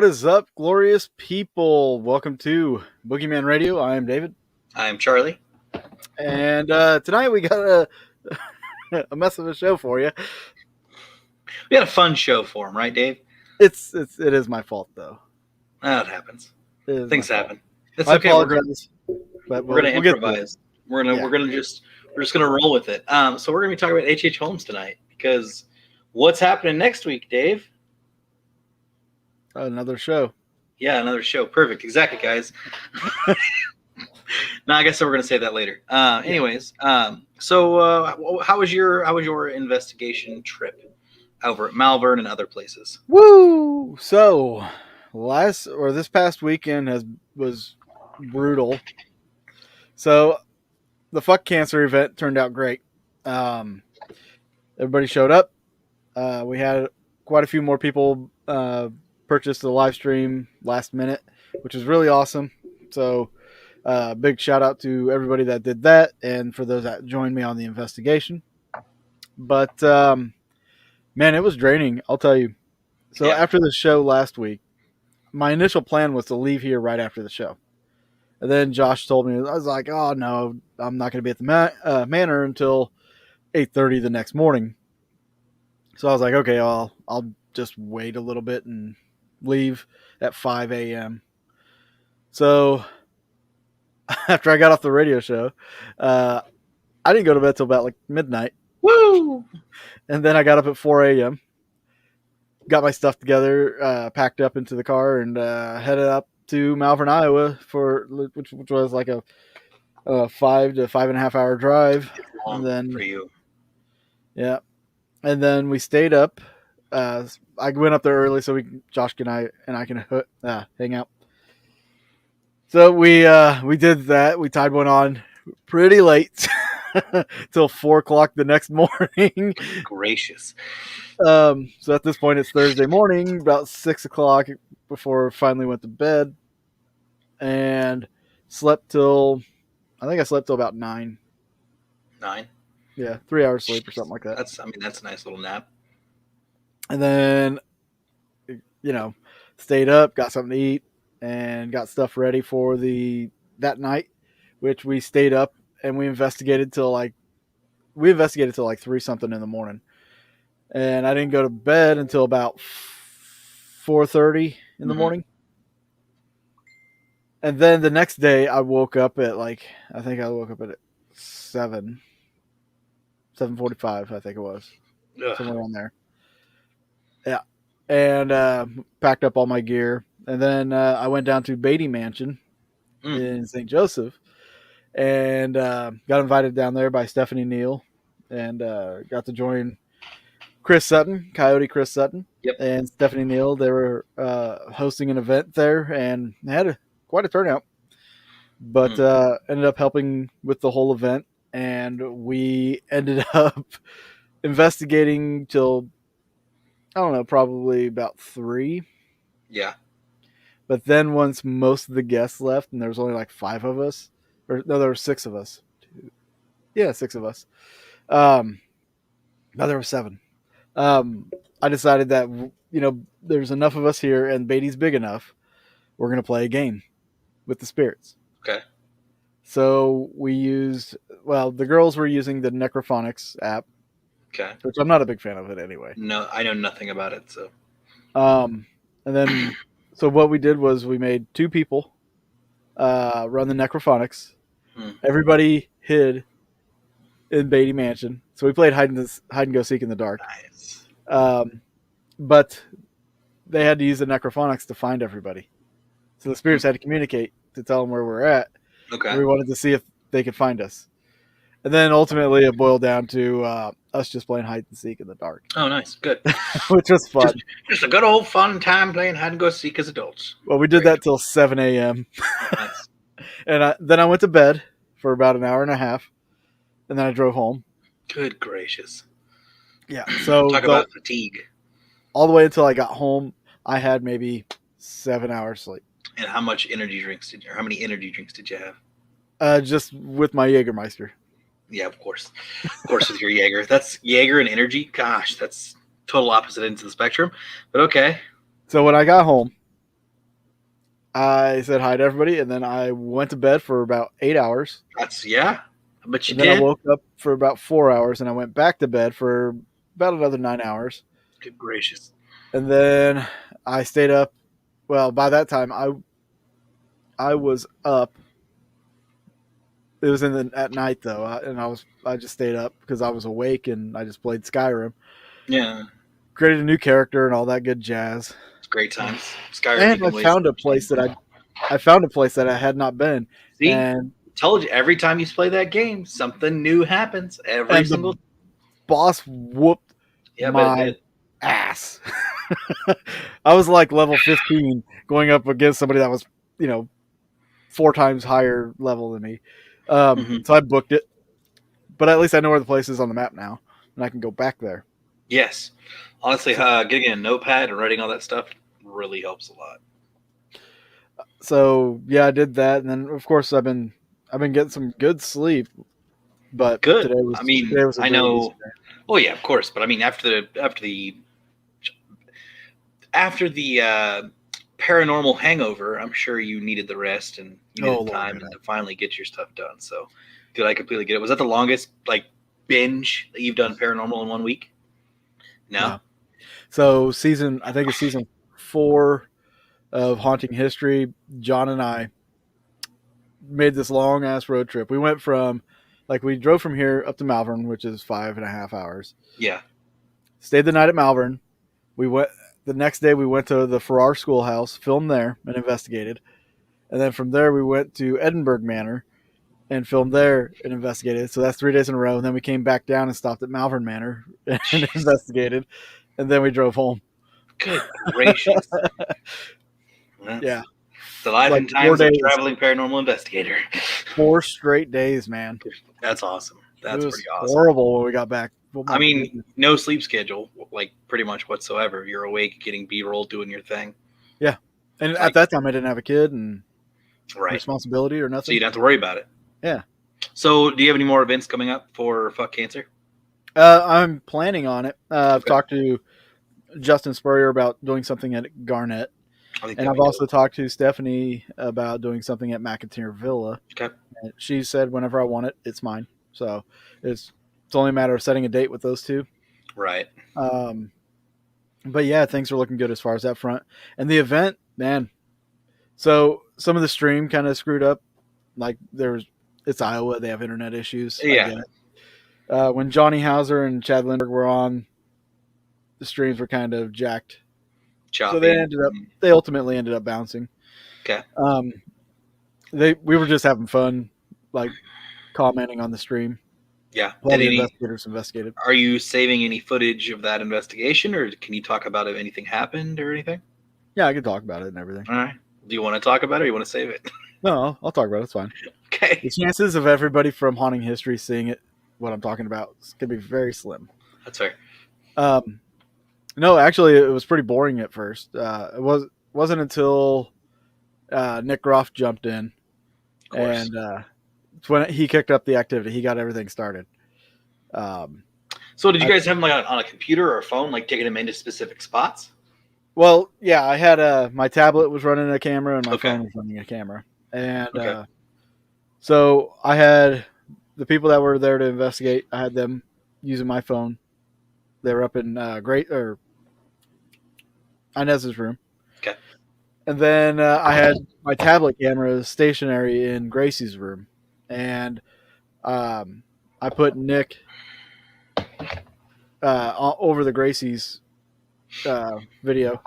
What is up, glorious people? Welcome to Boogeyman Radio. I am David. I'm Charlie. And tonight we got a mess of a show for you. We had a fun show for him, right, Dave? It is my fault, though. It happens. Things happen. It's I okay. apologize. We're gonna improvise. We're just gonna roll with it. So we're gonna be talking about H.H. Holmes tonight because what's happening next week, Dave? Another show. Yeah, another show. Perfect. Exactly, guys. No, I guess we're gonna say that later. Anyways, so how was your investigation trip over at Malvern and other places? Woo! So this past weekend was brutal. So the Fuck Cancer event turned out great. Everybody showed up. We had quite a few more people purchased the live stream last minute, which is really awesome. So big shout out to everybody that did that and for those that joined me on the investigation. But man, it was draining, I'll tell you. So after the show last week, my initial plan was to leave here right after the show. And then Josh told me, I was like, oh no, I'm not going to be at the manor until 8:30 the next morning. So I was like, okay, I'll just wait a little bit and leave at 5 a.m. So after I got off the radio show, I didn't go to bed till about like midnight. Woo! And then I got up at 4 a.m., got my stuff together, packed up into the car, and headed up to Malvern, Iowa, which was like a 5 to 5.5 hour drive. Long and then for you. Yeah. And then we stayed up. I went up there early so Josh and I can hang out. So we did that. We tied one on pretty late till 4 o'clock the next morning. Gracious. So at this point it's Thursday morning, about 6 o'clock before I finally went to bed, and slept till about 9. 9. Yeah, 3 hours sleep or something like that. That's a nice little nap. And then, stayed up, got something to eat, and got stuff ready for that night, which we stayed up and we investigated till like 3 something in the morning. And I didn't go to bed until about 4:30 in the morning. And then the next day I woke up at at 7:45, I think it was. Ugh. Somewhere around there. Yeah. And packed up all my gear. And then I went down to Beatty Mansion in St. Joseph and got invited down there by Stephanie Neal and got to join Coyote Chris Sutton, and Stephanie Neal. They were hosting an event there and had quite a turnout, but ended up helping with the whole event. And we ended up investigating till, I don't know, probably about 3. Yeah. But then once most of the guests left, and there was only like 5 of us, or no, there were 6 of us. 6 of us. No, there were 7. I decided that, there's enough of us here and Beatty's big enough. We're going to play a game with the spirits. Okay. So we the girls were using the Necrophonics app. Okay. Which I'm not a big fan of it anyway. No, I know nothing about it. So. And then, so what we did was we made 2 people run the Necrophonics. Everybody hid in Beatty Mansion. So we played hide and go seek in the dark. Nice. But they had to use the Necrophonics to find everybody. So the spirits had to communicate to tell them where we're at. Okay. We wanted to see if they could find us. And then ultimately it boiled down to us just playing hide and seek in the dark. Oh, nice. Good. Which was fun. Just a good old fun time playing hide and go seek as adults. Well, we did that till 7 a.m. Nice. And then I went to bed for about an hour and a half. And then I drove home. Good gracious. Yeah. So talk about fatigue. All the way until I got home, I had maybe 7 hours sleep. And how many energy drinks did you have? Just with my Jägermeister. Yeah, of course. Of course, with your Jaeger. That's Jaeger and energy. Gosh, that's total opposite ends of the spectrum. But okay. So when I got home, I said hi to everybody, and then I went to bed for about 8 hours. But you And then I did. woke up for about 4 hours, and I went back to bed for about another 9 hours. Good gracious. And then I stayed up. Well, by that time, I was up. It was at night though, and I just stayed up because I was awake, and I just played Skyrim. Yeah, Created a new character and all that good jazz. it's great times. Skyrim, you And can waste. I found a place that I had not been, See, and told you every time you play that game, something new happens. Every and single. the boss whooped Yeah, but it my did. ass. I was like level 15 going up against somebody that was, 4 times higher level than me. So I booked it, but at least I know where the place is on the map now, and I can go back there. Yes, honestly, getting a notepad and writing all that stuff really helps a lot. So yeah, I did that, and then of course I've been getting some good sleep, but Good. today was I mean, today was a I really decent know. day. Oh yeah, of course. But I mean, after the paranormal hangover, I'm sure you needed the rest and you Oh needed Lord, time yeah. to finally get your stuff done. So, dude, I completely get it. Was that the longest like binge that you've done paranormal in 1 week? No. No. So I think it's season 4 of Haunting History. John and I made this long ass road trip. We went from we drove from here up to Malvern, which is 5.5 hours. Yeah. Stayed the night at Malvern. We went the next day. We went to the Farrar Schoolhouse, filmed there, and investigated. And then from there, we went to Edinburgh Manor and filmed there and investigated. So that's 3 days in a row. And then we came back down and stopped at Malvern Manor and Jeez. investigated. And then we drove home. Good gracious. Yeah. The life Like and 4 times of a days, traveling paranormal investigator. 4 straight days, man. That's awesome. That's It pretty was awesome. horrible when we got back. Oh I my mean, goodness. no sleep schedule, like pretty much whatsoever. You're awake, getting B-roll, doing your thing. Yeah. And at Like, that time, I didn't have a kid and right. responsibility or So nothing. you don't have to worry about it. Yeah. So do you have any more events coming up for Fuck Cancer? I'm planning on it. I've Okay. talked to Justin Spurrier about doing something at Garnett. And I've also talked to Stephanie about doing something at McIntyre Villa. Okay. And she said whenever I want it, it's mine. So it's only a matter of setting a date with those two. Right. But yeah, things are looking good as far as that front. And the event, man. So some of the stream kind of screwed up. Like it's Iowa, they have internet issues. Yeah. When Johnny Hauser and Chad Lindbergh were on, the streams were kind of jacked. Choppy. So they ultimately ended up bouncing. Okay. We were just having fun, like commenting on the stream. Yeah. While the investigators investigated. Are you saving any footage of that investigation, or can you talk about if anything happened or anything? Yeah, I can talk about it and everything. All right. Do you want to talk about it or you want to save it? No, I'll talk about it. It's fine. Okay. The chances of everybody from Haunting History seeing it, what I'm talking about, could be very slim. That's fair. No, actually, it was pretty boring at first. It wasn't until Nick Groff jumped in, and it's when he kicked up the activity. He got everything started. So did you guys have him like on a computer or a phone, like taking him into specific spots? Well, yeah, I had my tablet was running a camera and my phone was running a camera, and so I had the people that were there to investigate. I had them using my phone. They were up in Inez's room. Okay. And then I had my tablet camera stationary in Gracie's room, and I put Nick over the Gracie's video,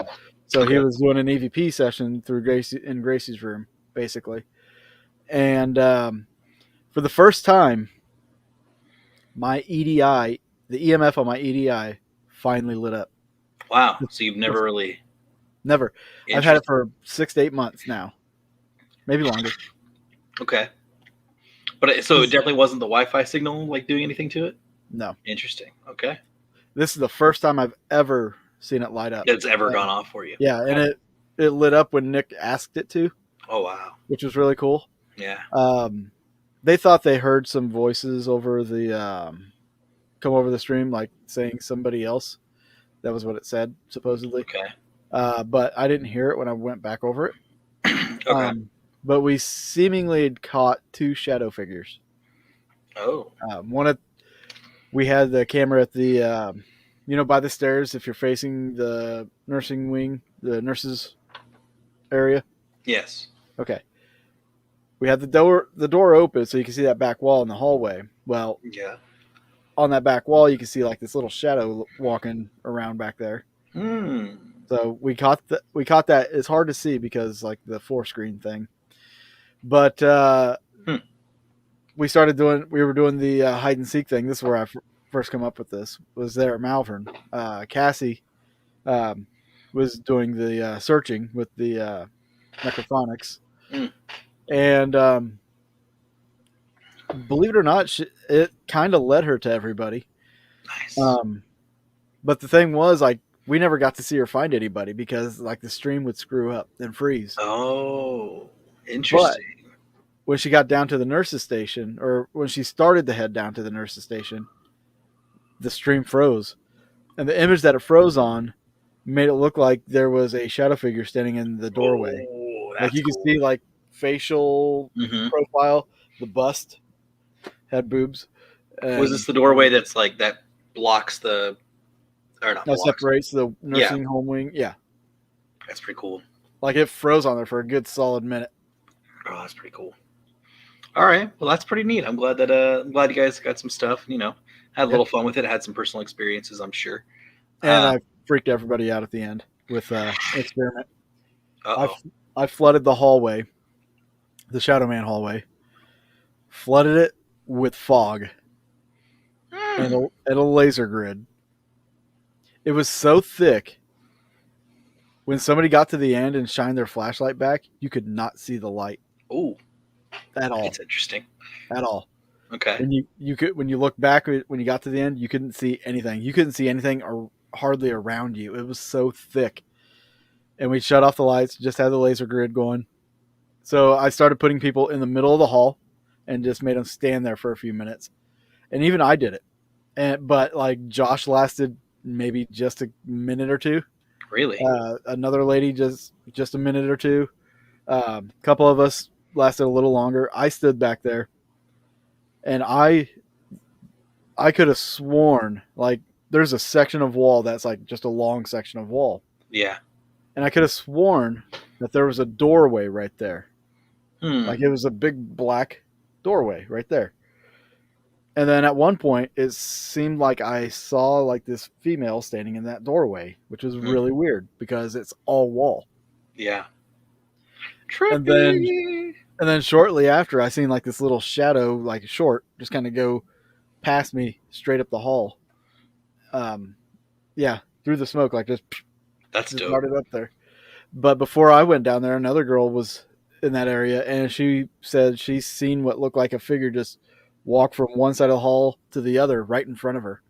so he was doing an EVP session through Gracie's room, basically. And for the first time, my EDI, the EMF on my EDI, finally lit up. Wow! So you've never Never. I've had it for 6 to 8 months now, maybe longer. Okay. But so it definitely wasn't the Wi-Fi signal like doing anything to it? No. Interesting. Okay. This is the first time I've ever seen it light up. It's ever gone off for you. Yeah, and it lit up when Nick asked it to. Oh wow. Which was really cool. Yeah. They thought they heard some voices over the come over the stream, like saying somebody else. That was what it said, supposedly. Okay. But I didn't hear it when I went back over it. Okay. But we seemingly had caught 2 shadow figures. Oh. We had the camera at the, by the stairs. If you're facing the nursing wing, the nurses area. Yes. Okay. We had the door open so you can see that back wall in the hallway. Well, yeah. On that back wall, you can see like this little shadow walking around back there. Hmm. So we caught that. It's hard to see because like the 4-screen thing, but we were doing the hide and seek thing. This is where I first come up with this. Was there at Malvern. Cassie was doing the searching with the necrophonics, and believe it or not, it kind of led her to everybody. Nice. But the thing was, like, we never got to see her find anybody because, like, the stream would screw up and freeze. Oh, interesting. But when she got down to the nurse's station, or when she started to head down to the nurse's station, the stream froze. And the image that it froze on made it look like there was a shadow figure standing in the doorway. Oh, Like, you could see, like, facial profile, the bust had boobs. Was this the doorway that's like that blocks the, or not that blocks? Separates the nursing home wing? Yeah. That's pretty cool. Like, it froze on there for a good solid minute. Oh, that's pretty cool. All right. Well, that's pretty neat. I'm glad you guys got some stuff, had a little fun with it, had some personal experiences, I'm sure. And I freaked everybody out at the end with experiment. Uh-oh. I flooded the hallway, the Shadow Man hallway, flooded it with fog and a laser grid. It was so thick. When somebody got to the end and shined their flashlight back, you could not see the light. Oh, at all. That's interesting. At all. Okay. And when you look back when you got to the end, you couldn't see anything. You couldn't see anything or hardly around you. It was so thick. And we shut off the lights, just had the laser grid going. So I started putting people in the middle of the hall and just made them stand there for a few minutes. And even I did it. But like Josh lasted maybe just a minute or two. Really? Another lady just a minute or two. A couple of us lasted a little longer. I stood back there, and I could have sworn like there's a section of wall that's like just a long section of wall. Yeah. And I could have sworn that there was a doorway right there. Like it was a big black doorway right there. And then at one point, it seemed like I saw like this female standing in that doorway, which was really weird because it's all wall. Yeah. And then shortly after, I seen like this little shadow, like a short, just kind of go past me straight up the hall. Through the smoke, like just dope. Started up there. But before I went down there, another girl was in that area, and she said she's seen what looked like a figure just walk from one side of the hall to the other right in front of her.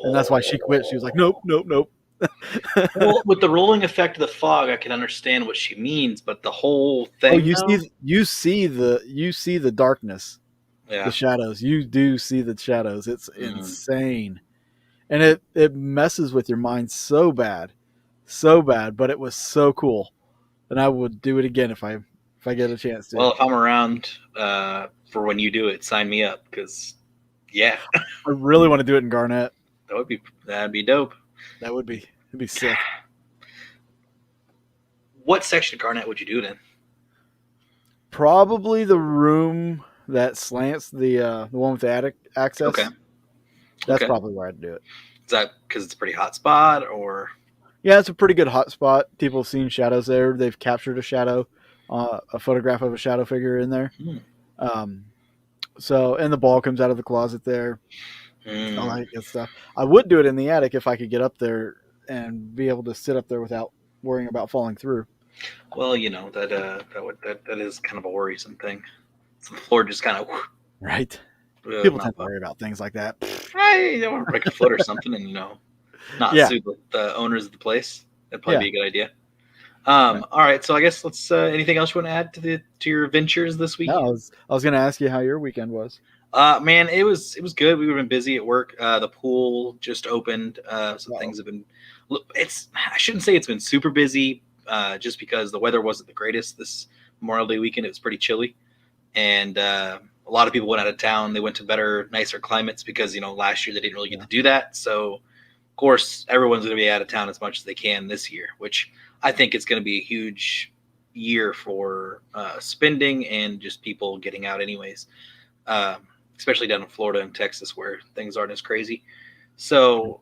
And that's why she quit. She was like, nope. Well, with the rolling effect of the fog, I can understand what she means, but the whole thing. Oh, you see the darkness, the shadows. You do see the shadows. It's insane, and it messes with your mind so bad. But it was so cool, and I would do it again if I get a chance to. Well, if I'm around for when you do it, sign me up because, I really want to do it in Garnett. That'd be dope. It'd be sick. What section of Garnett would you do it in? Probably the room that slants, the one with the attic access. Okay. That's probably where I'd do it. Is that because it's a pretty hot spot, or? Yeah, it's a pretty good hot spot. People have seen shadows there. They've captured a shadow, a photograph of a shadow figure in there. And the ball comes out of the closet there. All that good stuff. I would do it in the attic if I could get up there and be able to sit up there without worrying about falling through. Well, that is kind of a worrisome thing. So the floor just kind of right. People tend to worry about things like that. I don't want to break a foot or something, and not sue the owners of the place. That'd probably be a good idea. All right, so I guess let's. Anything else you want to add to your ventures this week? No, I was going to ask you how your weekend was. Man, it was good. We've been busy at work. The pool just opened, so things have been. I shouldn't say it's been super busy, just because the weather wasn't the greatest this Memorial Day weekend. It was pretty chilly, and a lot of people went out of town. They went to better, nicer climates because last year they didn't really get to do that. So, of course, everyone's going to be out of town as much as they can this year, which I think it's going to be a huge year for spending and just people getting out, anyways. Especially down in Florida and Texas where things aren't as crazy. So,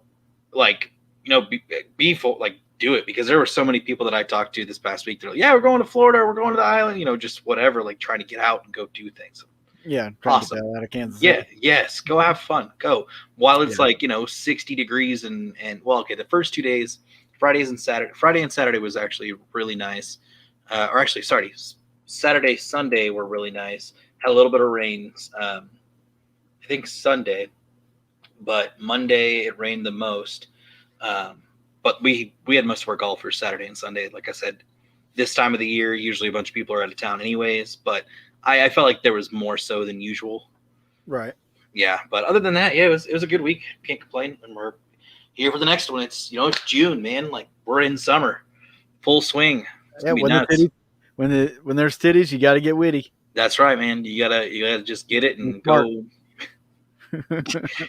do it, because there were so many people that I talked to this past week. They're like, yeah, we're going to Florida, we're going to the island, just whatever, like trying to get out and go do things. Yeah, awesome. To get out of Kansas City. Yeah, yes, go have fun. Go while it's 60 degrees and the first 2 days, Friday and Saturday was actually really nice. Saturday, Sunday were really nice. Had a little bit of rain. I think Sunday, but Monday it rained the most. But we had most of our golfers Saturday and Sunday. Like I said, this time of the year, usually a bunch of people are out of town anyways, but I felt like there was more so than usual. Right. Yeah, but other than that, it was a good week. Can't complain. And we're here for the next one. It's it's June, man. Like, we're in summer, full swing. It's when there's titties, you got to get witty. That's right, man. You gotta just get it and go.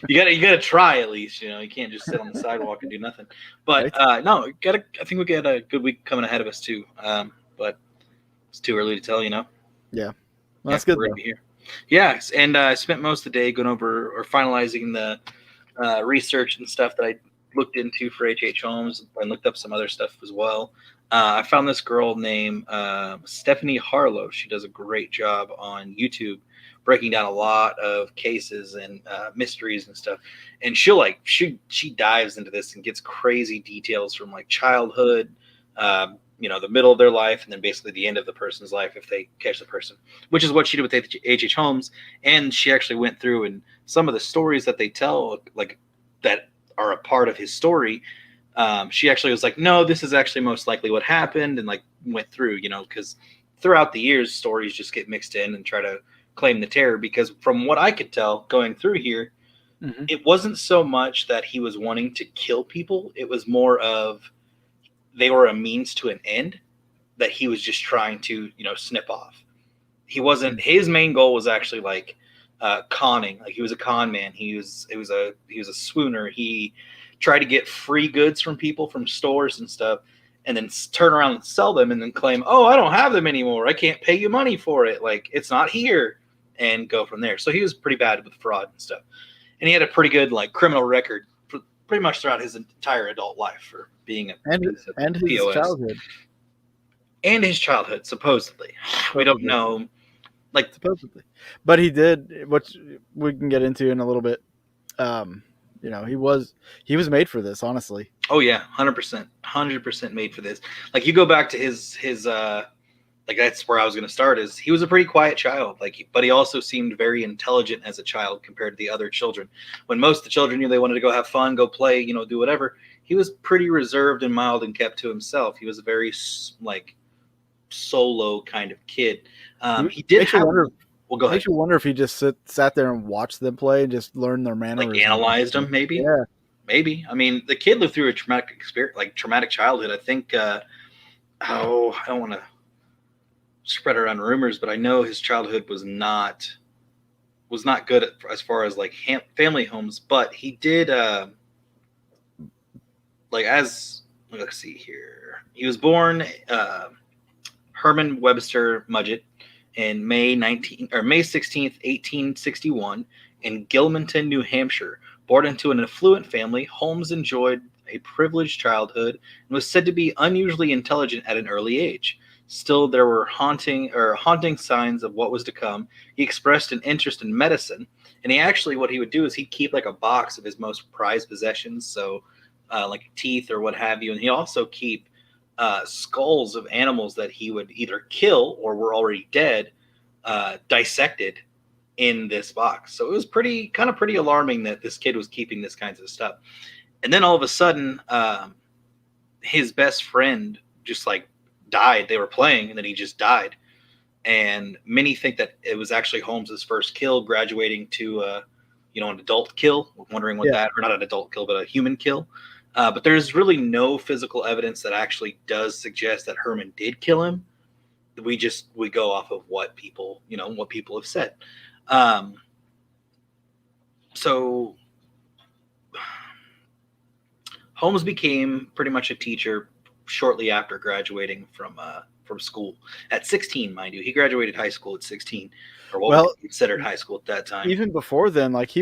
you gotta try at least. You can't just sit on the sidewalk and do nothing. But no, I think we got a good week coming ahead of us too. But it's too early to tell. Yeah, well, that's good. Here. Yeah, and I spent most of the day going over or finalizing the research and stuff that I looked into for H.H. Holmes, and looked up some other stuff as well. I found this girl named Stephanie Harlow. She does a great job on YouTube breaking down a lot of cases and mysteries and stuff. And she dives into this and gets crazy details from like childhood, the middle of their life, and then basically the end of the person's life if they catch the person, which is what she did with H.H. Holmes. And she actually went through, and some of the stories that they tell, like that are a part of his story, she actually was like, no, this is actually most likely what happened, and like went through, because throughout the years, stories just get mixed in and try to claim the terror. Because from what I could tell going through here, it wasn't so much that he was wanting to kill people. It was more of they were a means to an end that he was just trying to, snip off. He wasn't, his main goal was actually like conning. Like, he was a con man. He was a swooner. He tried to get free goods from people from stores and stuff, and then turn around and sell them, and then claim, oh, I don't have them anymore. I can't pay you money for it. Like, it's not here, and go from there. So he was pretty bad with fraud and stuff. And he had a pretty good like criminal record for pretty much throughout his entire adult life for being and his POS. childhood. And his childhood, supposedly. We don't know. Like, supposedly. But he did, which we can get into in a little bit. He was made for this, honestly. Oh yeah, 100% made for this. Like, you go back to his like, that's where I was going to start, is he was a pretty quiet child, but he also seemed very intelligent as a child compared to the other children. When most of the children knew they wanted to go have fun, go play, do whatever, he was pretty reserved and mild and kept to himself. He was a very like solo kind of kid. He did have. Well, go ahead. Makes you wonder if he just sat there and watched them play and just learned their mannerisms. Like, analyzed them, maybe. Yeah, maybe. I mean, the kid lived through a traumatic childhood. I think. I don't want to spread around rumors, but I know his childhood was not good as far as like family homes. But he did. Let's see here. He was born Herman Webster Mudgett in May 16th, 1861 in Gilmanton, New Hampshire. Born into an affluent family, Holmes enjoyed a privileged childhood and was said to be unusually intelligent at an early age. Still, there were haunting signs of what was to come. He expressed an interest in medicine, and what he would do is he'd keep like a box of his most prized possessions, so like teeth or what have you, and he'd also keep skulls of animals that he would either kill or were already dead, dissected in this box. So it was pretty alarming that this kid was keeping this kinds of stuff. And then all of a sudden, his best friend just like died. They were playing, and then he just died. And many think that it was actually Holmes's first kill, graduating to an adult kill. Wondering what that, or not an adult kill, but a human kill. But there's really no physical evidence that actually does suggest that Herman did kill him. we go off of what people have said. Um, so Holmes became pretty much a teacher shortly after graduating from school at 16, mind you. He graduated high school at 16, or what would Well, be considered high school at that time. even before then, like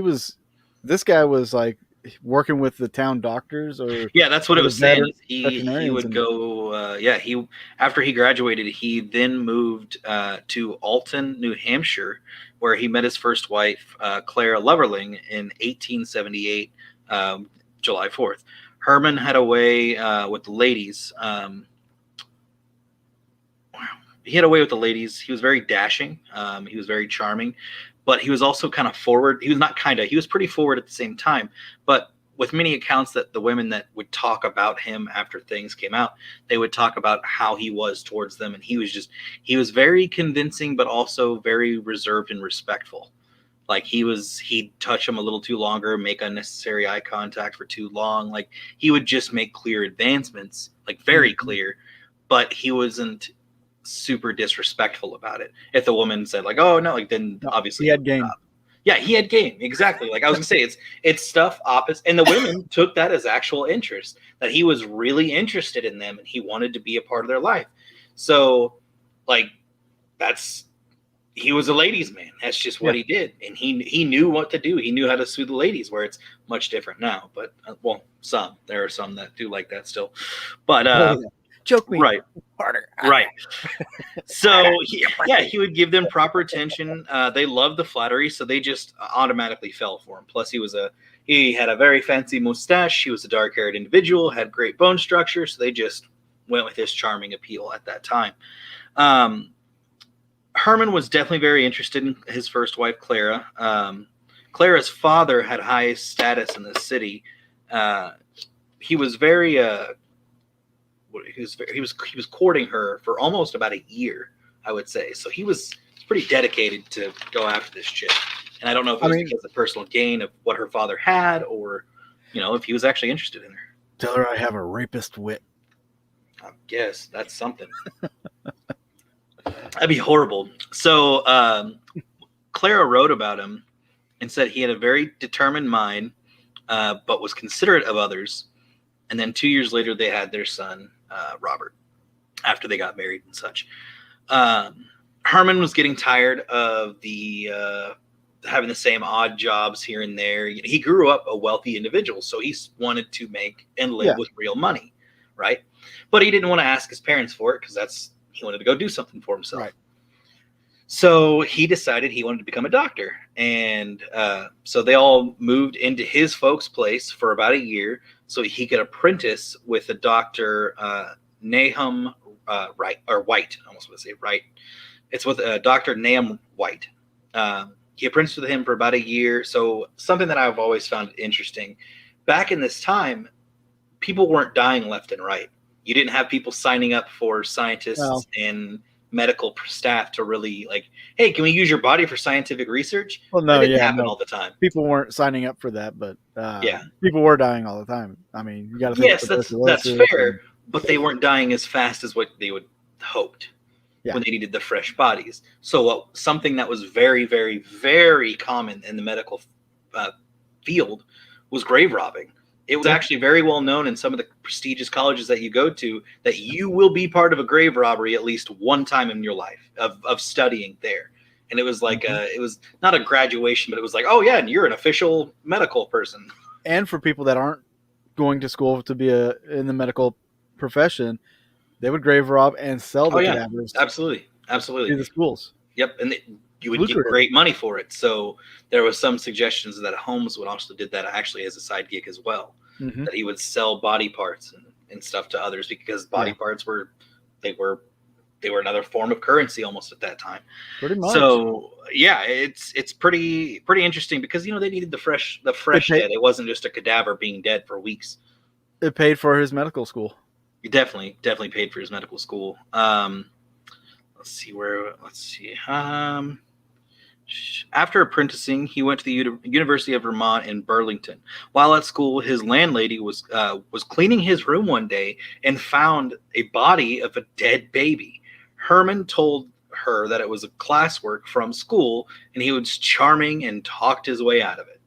this guy was like working with the town doctors or Yeah, that's what it the was saying. He veterinarians, would and go. He after he graduated, he then moved to Alton, New Hampshire, where he met his first wife, Clara Loverling, in 1878, July 4th. Herman had a way with the ladies. He had a way with the ladies. He was very dashing. He was very charming, but he was also kind of forward. He was not kind of. He was pretty forward at the same time. But with many accounts that the women that would talk about him after things came out, they would talk about how he was towards them, and he was very convincing, but also very reserved and respectful. Like he'd touch him a little too longer, make unnecessary eye contact for too long. Like he would just make clear advancements, like very clear, but he wasn't super disrespectful about it. If the woman said like, "Oh no," like then obviously he had game. Yeah, he had game, exactly. Like I was gonna say, it's stuff opposite, and the women took that as actual interest, that he was really interested in them and he wanted to be a part of their life. So, like he was a ladies' man. That's just what he did, and he knew what to do. He knew how to soothe the ladies, where it's much different now. But there are some that do like that still. But Choke me harder. Right. So he would give them proper attention. They loved the flattery, so they just automatically fell for him. Plus, he had a very fancy mustache. He was a dark-haired individual, had great bone structure, so they just went with his charming appeal at that time. Herman was definitely very interested in his first wife, Clara. Clara's father had high status in the city. He was very he was courting her for almost about a year, I would say. So he was pretty dedicated to go after this chick. And I don't know if it was because of personal gain of what her father had, or if he was actually interested in her. Tell her I have a rapist wit. I guess that's something. That'd be horrible. So Clara wrote about him and said he had a very determined mind, but was considerate of others. And then 2 years later, they had their son, Robert, after they got married and such. Herman was getting tired of having the same odd jobs here and there. He grew up a wealthy individual, so he wanted to make and live with real money, right? But he didn't want to ask his parents for it because he wanted to go do something for himself. Right. So he decided he wanted to become a doctor. And so they all moved into his folks' place for about a year so he could apprentice with a Dr. Nahum White. I almost want to say Wright. It's with Dr. Nahum White. He apprenticed with him for about a year. So something that I've always found interesting, back in this time, people weren't dying left and right. You didn't have people signing up for scientists and medical staff to really like, hey, can we use your body for scientific research? Well, no, it didn't happen all the time. People weren't signing up for that, but people were dying all the time. I mean, you got to think. Yes, that's fair, but they weren't dying as fast as what they would hoped when they needed the fresh bodies. So something that was very, very, very common in the medical field was grave robbing. It was actually very well known in some of the prestigious colleges that you go to that you will be part of a grave robbery at least one time in your life of studying there. And it was like it was not a graduation, but it was like, oh yeah, and you're an official medical person. And for people that aren't going to school to be in the medical profession, they would grave rob and sell the cadavers. Absolutely to the schools. Yep, and you would get great money for it. So there was some suggestions that Holmes would also did that actually as a side gig as well. That he would sell body parts and stuff to others because body parts were another form of currency almost at that time. Pretty much. So it's pretty interesting because they needed the fresh dead. It wasn't just a cadaver being dead for weeks. It paid for his medical school. He definitely paid for his medical school. Let's see. After apprenticing, he went to the University of Vermont in Burlington. While at school, his landlady was cleaning his room one day and found a body of a dead baby. Herman told her that it was a classwork from school, and he was charming and talked his way out of it.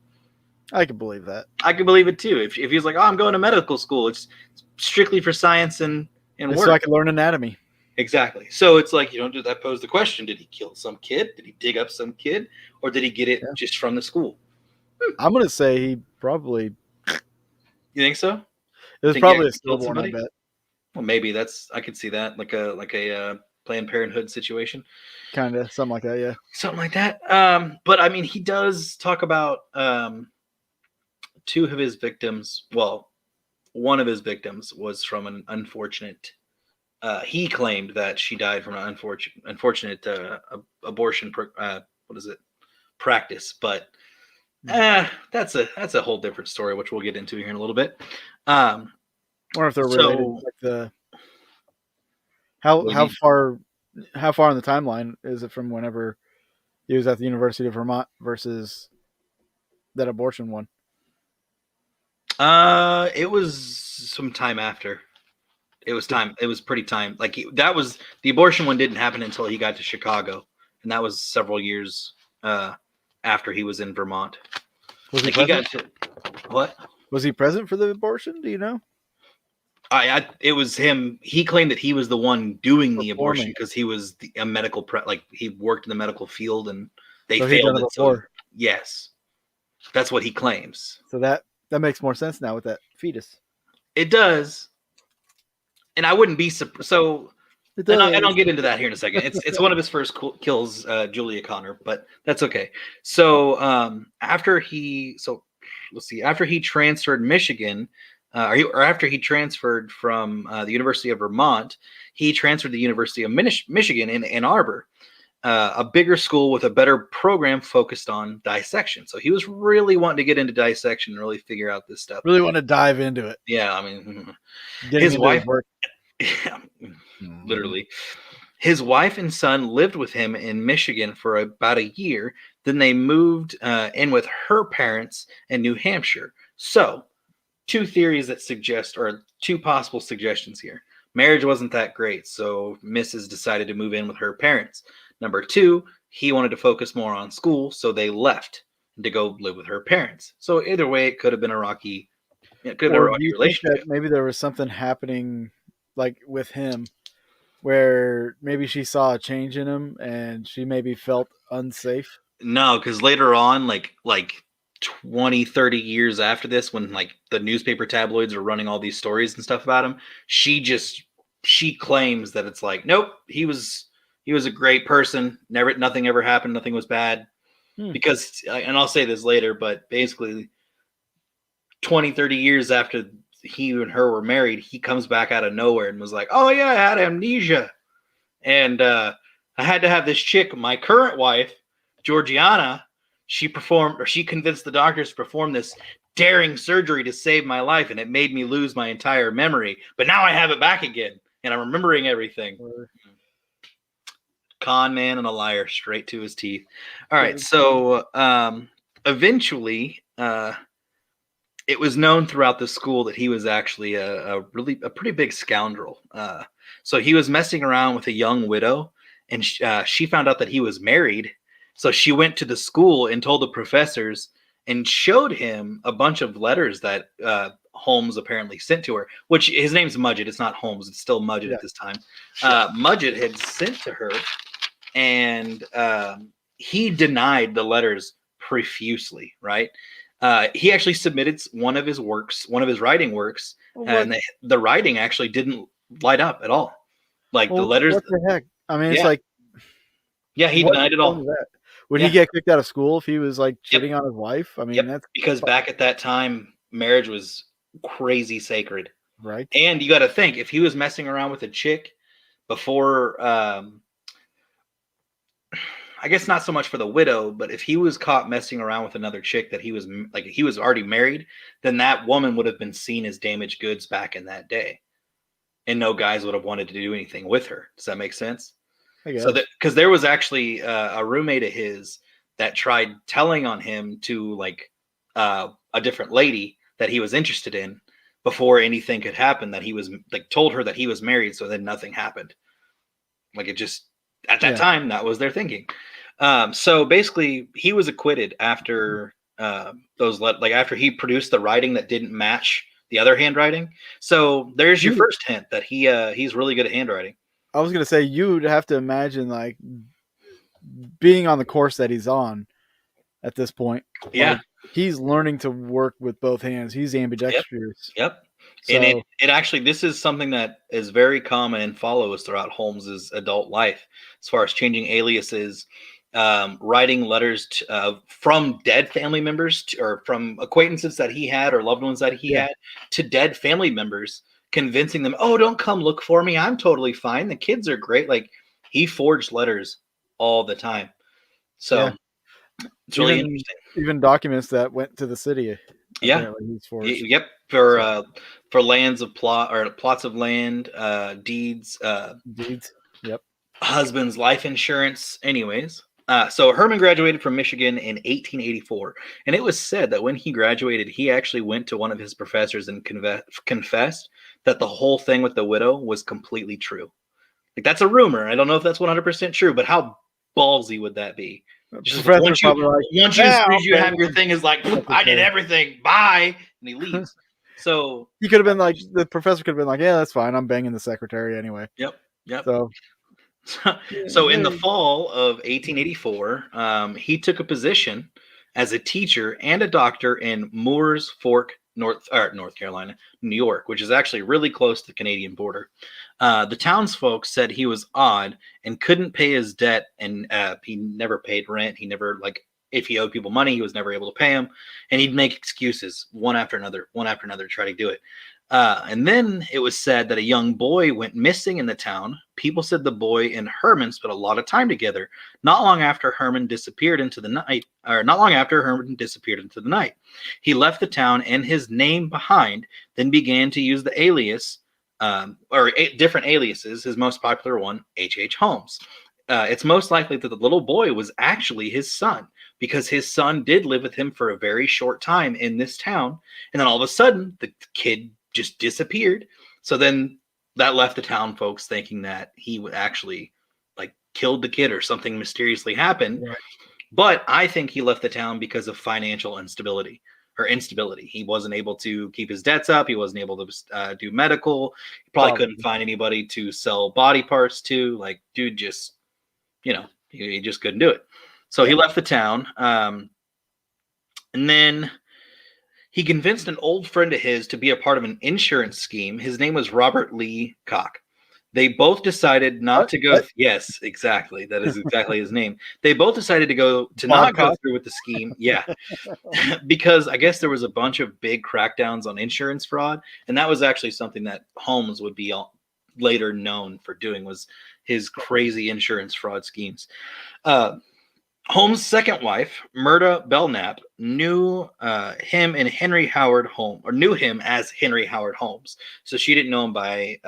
I can believe that. I can believe it too. If he's like, "Oh, I'm going to medical school. It's strictly for science and Just work." so I can learn anatomy. Exactly. So it's like, you know, did that pose the question? Did he kill some kid? Did he dig up some kid? Or did he get it just from the school? I'm going to say he probably... You think so? It was Think he probably a actually killed stillborn, I somebody? bet. Well, maybe I could see that, like a Planned Parenthood situation. Kind of, something like that, yeah. Something like that. But I mean, he does talk about two of his victims. Well, one of his victims was from an unfortunate. He claimed that she died from an unfortunate abortion. What is it? Practice, but that's a whole different story, which we'll get into here in a little bit. I wonder if they're related. Like how far in the timeline is it from whenever he was at the University of Vermont versus that abortion one? It was some time after. It was time. It was pretty time. Like that was the abortion one didn't happen until he got to Chicago, and that was several years after he was in Vermont. Was he like present? What? Was he present for the abortion? Do you know? It was him. He claimed that he was the one doing the abortion Performing. because he was a medical like he worked in the medical field and they So failed done it. So yes, that's what he claims. So that makes more sense now with that fetus. It does, and I wouldn't be so. And I'll get into that here in a second. It's one of his first kills, Julia Connor, but that's okay. So after he transferred Michigan, or after he transferred from the University of Vermont, he transferred to the University of Michigan in Ann Arbor, a bigger school with a better program focused on dissection. So he was really wanting to get into dissection and really figure out this stuff. Really want to dive into it. Yeah, I mean, his wife worked. Yeah, literally. His wife and son lived with him in Michigan for about a year. Then they moved in with her parents in New Hampshire. So, two theories that suggest, or two possible suggestions here. Marriage wasn't that great, so Mrs. decided to move in with her parents. Number two, he wanted to focus more on school, so they left to go live with her parents. So either way, it could have been a rocky, relationship. Maybe there was something happening, like with him, where maybe she saw a change in him and she maybe felt unsafe. No, because later on, like 20, 30 years after this, when like the newspaper tabloids are running all these stories and stuff about him, she claims that it's like, nope, he was a great person. Nothing ever happened. Nothing was bad. Because, and I'll say this later, but basically 20, 30 years after he and her were married, he comes back out of nowhere and was like, oh yeah, I had amnesia. And I had to have this chick, my current wife, Georgiana, she convinced the doctors to perform this daring surgery to save my life, and it made me lose my entire memory. But now I have it back again, and I'm remembering everything. Con man and a liar, straight to his teeth. All right, so eventually, it was known throughout the school that he was actually a pretty big scoundrel. So he was messing around with a young widow, and she found out that he was married. So she went to the school and told the professors and showed him a bunch of letters that Holmes apparently sent to her, which his name's Mudgett. It's not Holmes. It's still Mudgett at this time. Mudgett had sent to her, and he denied the letters profusely, right? He actually submitted one of his writing works, and the writing actually didn't light up at all. Like the letters. What the heck? I mean, it's like, yeah, he denied it all. Would he get kicked out of school if he was like cheating on his wife? I mean, that's because back at that time, marriage was crazy sacred, right? And you got to think, if he was messing around with a chick before, I guess not so much for the widow, but if he was caught messing around with another chick that he was already married, then that woman would have been seen as damaged goods back in that day, and no guys would have wanted to do anything with her. Does that make sense? So that, because there was actually a roommate of his that tried telling on him to like a different lady that he was interested in before anything could happen, that he was like told her that he was married, so then nothing happened. Like, it just, at that Yeah. time, that was their thinking. So basically, he was acquitted after after he produced the writing that didn't match the other handwriting. So there's your first hint that he's really good at handwriting. I was gonna say you'd have to imagine like being on the course that he's on at this point. Yeah. Like he's learning to work with both hands. He's Yep. ambidextrous. Yep. And So it actually, this is something that is very common and follows throughout Holmes's adult life, as far as changing aliases, writing letters from dead family members or from acquaintances that he had or loved ones that he yeah, had to dead family members, convincing them, "Oh, don't come look for me. I'm totally fine. The kids are great." Like, he forged letters all the time. yeah. So it's really Even interesting. even documents that went to the city. Yeah. Apparently, he's forged. Yep. So, For lands of plot or plots of land, deeds, deeds. Yep. husband's life insurance. Anyways, so Herman graduated from Michigan in 1884, and it was said that when he graduated, he actually went to one of his professors and confessed that the whole thing with the widow was completely true. Like, that's a rumor. I don't know if that's 100% true, but how ballsy would that be? Just like, Professor's probably like, once yeah, you have your thing, is like, I did okay. everything. Bye, and he leaves. So He could have been like, the professor could have been like, yeah, that's fine. I'm banging the secretary anyway. yep. So, So in the fall of 1884, he took a position as a teacher and a doctor in Moores Fork, North Carolina, New York, which is actually really close to the Canadian border. The townsfolk said he was odd and couldn't pay his debt, and he never paid rent. He never, like, if he owed people money, he was never able to pay them, and he'd make excuses one after another, to try to do it. And then it was said that a young boy went missing in the town. People said the boy and Herman spent a lot of time together. Not long after Herman disappeared into the night, he left the town and his name behind, then began to use the alias, different aliases. His most popular one, H. Holmes. It's most likely that the little boy was actually his son, because his son did live with him for a very short time in this town. And then all of a sudden, the kid just disappeared. So then that left the town folks thinking that he would actually, like, killed the kid or something mysteriously happened. right. But I think he left the town because of financial instability. He wasn't able to keep his debts up. He wasn't able to do medical. He probably couldn't find anybody to sell body parts to. Like, dude just, he just couldn't do it. So he left the town. And then he convinced an old friend of his to be a part of an insurance scheme. His name was Robert Lee Koch. They both decided not to go. What? Yes, exactly. That is exactly his name. They both decided to Bob not go Koch? through with the scheme. Yeah. Because I guess there was a bunch of big crackdowns on insurance fraud. And that was actually something that Holmes would be later known for doing, was his crazy insurance fraud schemes. Holmes' second wife, Myrta Belknap, knew him as Henry Howard Holmes. So she didn't know him by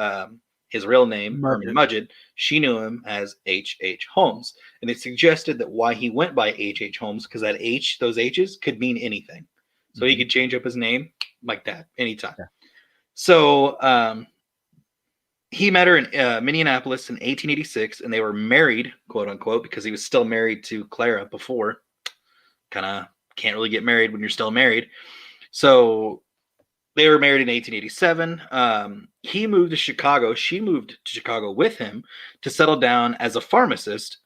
his real name, Herman Mudgett. She knew him as H. Holmes. And it suggested that why he went by H. Holmes, because that H, those H's could mean anything. So he could change up his name like that anytime. Yeah. So he met her in Minneapolis in 1886, and they were married, quote unquote, because he was still married to Clara before. Kind of can't really get married when you're still married. So they were married in 1887. He moved to Chicago. She moved to Chicago with him to settle down as a pharmacist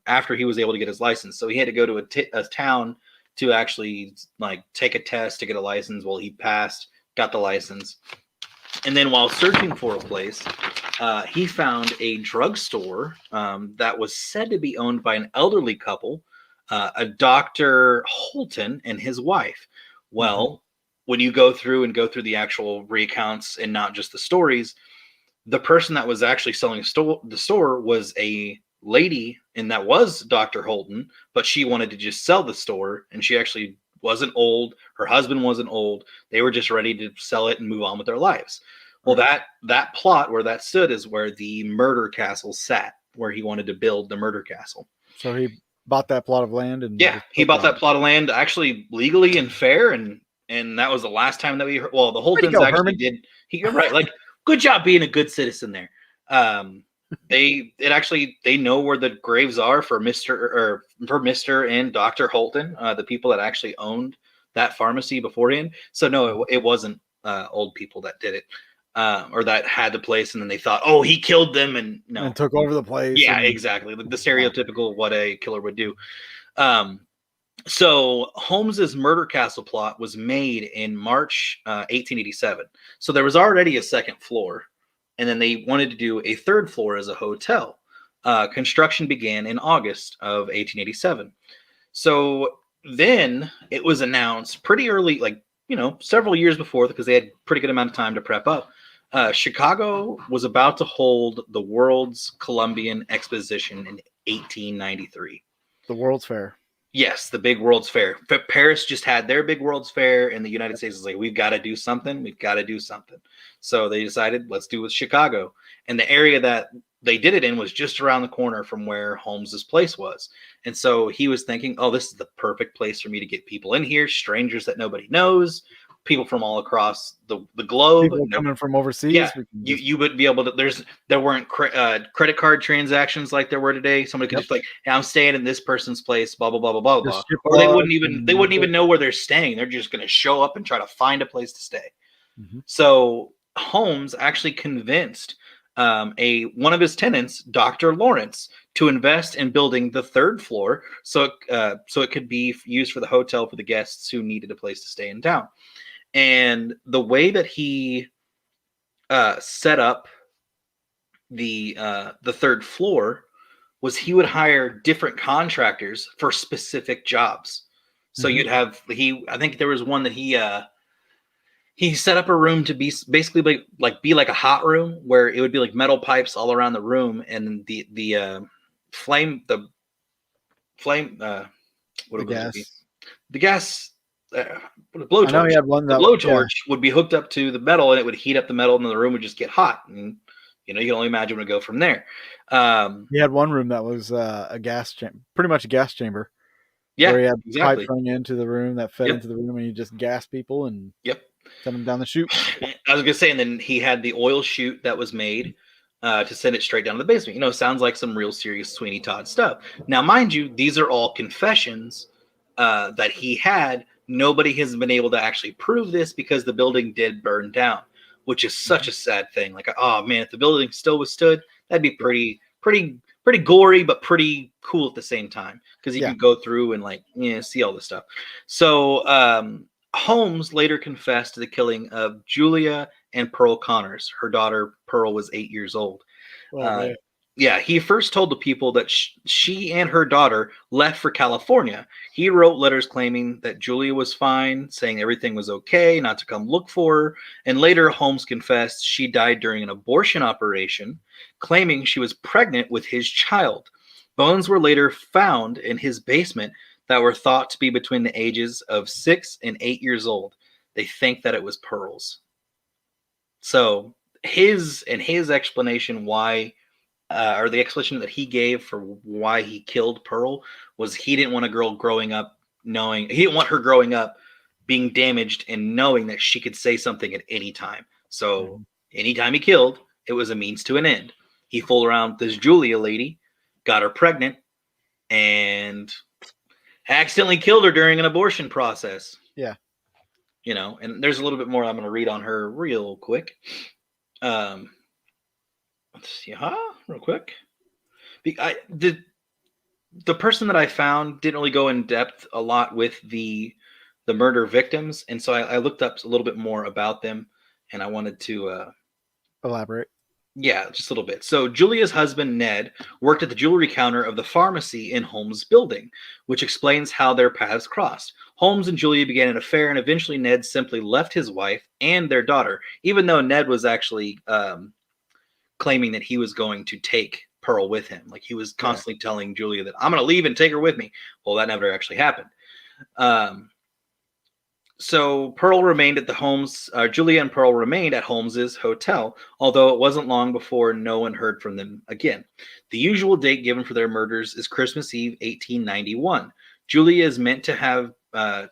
after he was able to get his license. So he had to go to a town to actually, like, take a test to get a license. Well, he passed, got the license. And then while searching for a place, he found a drugstore that was said to be owned by an elderly couple, a Dr. Holton and his wife. Well, when you go through the actual recounts and not just the stories, the person that was actually selling the store was a lady, and that was Dr. Holton, but she wanted to just sell the store, and she actually wasn't old. Her husband wasn't old. They were just ready to sell it and move on with their lives. Well, that plot where that stood is where the murder castle sat, where he wanted to build the murder castle. So he bought that plot of land, and he bought that plot of land actually legally and fair, and that was the last time that we heard. Well, the Holtons actually did. You're right. Like, good job being a good citizen there. They know where the graves are for Mr. and Dr. Holton, the people that actually owned that pharmacy beforehand. So no, it wasn't old people that did it, or that had the place, and then they thought, oh, he killed them, and no, And took over the place. yeah, And exactly, the wow. stereotypical what a killer would do. Um, so Holmes's murder castle plot was made in March 1887. So there was already a second floor, and then they wanted to do a third floor as a hotel. Construction began in August of 1887. So then it was announced pretty early, like several years before, because they had pretty good amount of time to prep up. Chicago was about to hold the World's Columbian Exposition in 1893. The World's Fair. Yes, the big World's Fair. But Paris just had their big World's Fair, and the United States was like, we've got to do something. We've got to do something. So they decided, let's do it with Chicago. And the area that they did it in was just around the corner from where Holmes's place was. And so he was thinking, oh, this is the perfect place for me to get people in here, strangers that nobody knows, people from all across the globe. People coming from overseas. Yeah, you would be able to. There weren't credit card transactions like there were today. Somebody could just like, hey, I'm staying in this person's place, blah blah blah blah blah blah. Or they wouldn't even know where they're staying. They're just going to show up and try to find a place to stay. Mm-hmm. So Holmes actually convinced one of his tenants, Dr. Lawrence, to invest in building the third floor so it could be used for the hotel for the guests who needed a place to stay in town. And the way that he set up the third floor was he would hire different contractors for specific jobs. So you'd have I think there was one that he set up a room to be basically be like a hot room where it would be like metal pipes all around the room, and the flame what the gas. The gas. The blowtorch. The blowtorch would be hooked up to the metal, and it would heat up the metal, and then the room would just get hot. And you can only imagine where to go from there. He had one room that was a gas chamber, pretty much a gas chamber. Yeah, where he had pipes running into the room that fed into the room, and you just gas people and send them down the chute. I was gonna say, and then he had the oil chute that was made to send it straight down to the basement. Sounds like some real serious Sweeney Todd stuff. Now, mind you, these are all confessions that he had. Nobody has been able to actually prove this because the building did burn down, which is such a sad thing. Like, oh man, if the building still withstood, that'd be pretty gory, but pretty cool at the same time, because you can go through and see all this stuff. So Holmes later confessed to the killing of Julia and Pearl Connors. Her daughter Pearl was 8 years old. He first told the people that she and her daughter left for California. He wrote letters claiming that Julia was fine, saying everything was okay, not to come look for her. And later, Holmes confessed she died during an abortion operation, claiming she was pregnant with his child. Bones were later found in his basement that were thought to be between the ages of 6 and 8 years old. They think that it was Pearl's. So his explanation why... or the explanation that he gave for why he killed Pearl was he didn't want a girl growing up he didn't want her growing up being damaged and knowing that she could say something at any time. So anytime he killed, it was a means to an end. He fooled around with this Julia lady, got her pregnant, and accidentally killed her during an abortion process. Yeah. And there's a little bit more I'm going to read on her real quick. Let's see, real quick. The person that I found didn't really go in depth a lot with the murder victims, and so I looked up a little bit more about them, and I wanted to elaborate. Yeah, just a little bit. So Julia's husband, Ned, worked at the jewelry counter of the pharmacy in Holmes' building, which explains how their paths crossed. Holmes and Julia began an affair, and eventually Ned simply left his wife and their daughter, even though Ned was actually claiming that he was going to take Pearl with him. Like, he was constantly telling Julia that I'm going to leave and take her with me. Well, that never actually happened. So Pearl remained at the Holmes, Julia and Pearl remained at Holmes's hotel, although it wasn't long before no one heard from them again. The usual date given for their murders is Christmas Eve, 1891. Julia is meant to have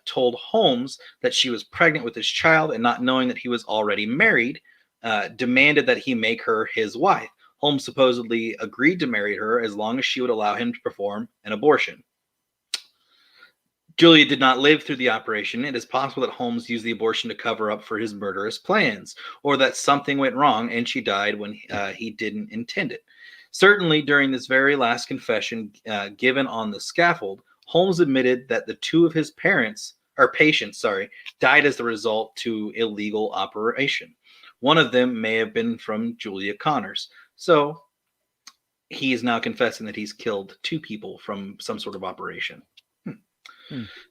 told Holmes that she was pregnant with his child, and not knowing that he was already married, demanded that he make her his wife. Holmes supposedly agreed to marry her as long as she would allow him to perform an abortion. Julia did not live through the operation. It is possible that Holmes used the abortion to cover up for his murderous plans, or that something went wrong and she died when he didn't intend it. Certainly, during this very last confession given on the scaffold, Holmes admitted that the two of his patients, died as the result to illegal operation. One of them may have been from Julia Connors. So he is now confessing that he's killed two people from some sort of operation.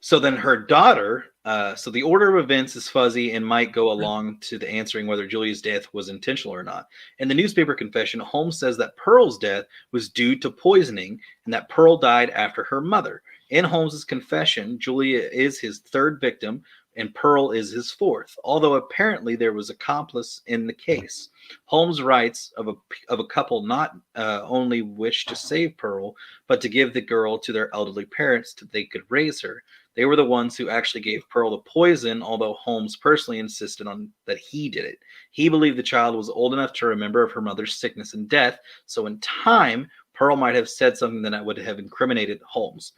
So then her daughter, so the order of events is fuzzy and might go along to the answering whether Julia's death was intentional or not. In the newspaper confession, Holmes says that Pearl's death was due to poisoning and that Pearl died after her mother. In Holmes's confession, Julia is his third victim and Pearl is his fourth, although apparently there was accomplice in the case. Holmes writes of a couple not only wished to save Pearl, but to give the girl to their elderly parents so they could raise her. They were the ones who actually gave Pearl the poison, although Holmes personally insisted on that he did it. He believed the child was old enough to remember of her mother's sickness and death, so in time, Pearl might have said something that would have incriminated Holmes.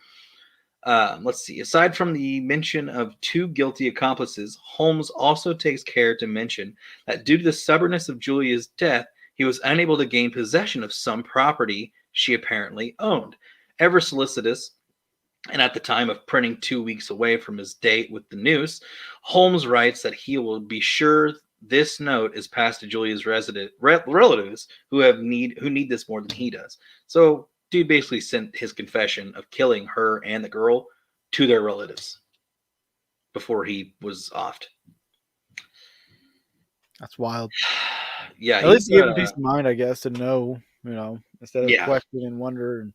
Let's see. Aside from the mention of two guilty accomplices, Holmes also takes care to mention that due to the stubbornness of Julia's death, he was unable to gain possession of some property she apparently owned. Ever solicitous, and at the time of printing 2 weeks away from his date with the noose, Holmes writes that he will be sure this note is passed to Julia's relatives who need this more than he does. So dude basically sent his confession of killing her and the girl to their relatives before he was offed. That's wild. Yeah, at least give him peace of mind, I guess, to know, instead of question and wonder.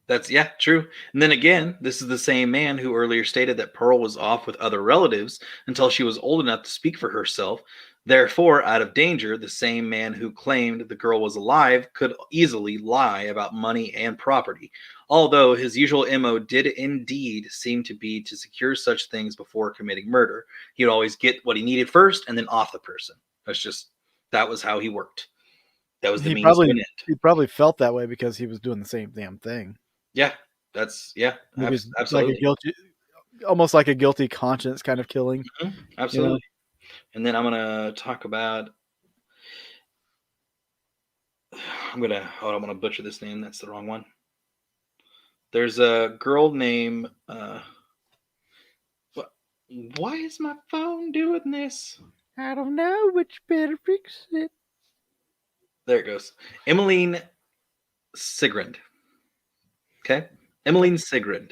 That's true. And then again, this is the same man who earlier stated that Pearl was off with other relatives until she was old enough to speak for herself. Therefore, out of danger, the same man who claimed the girl was alive could easily lie about money and property. Although his usual MO did indeed seem to be to secure such things before committing murder. He would always get what he needed first and then off the person. That was how he worked. That was the means to an end. He probably felt that way because he was doing the same damn thing. Yeah, absolutely. Almost like a guilty conscience kind of killing. Mm-hmm, absolutely. And then I'm going to talk about, I'm going to butcher this name. That's the wrong one. There's a girl named, why is my phone doing this? I don't know, but you better fix it. There it goes. Emmeline Sigrand. Okay? Emmeline Sigrand.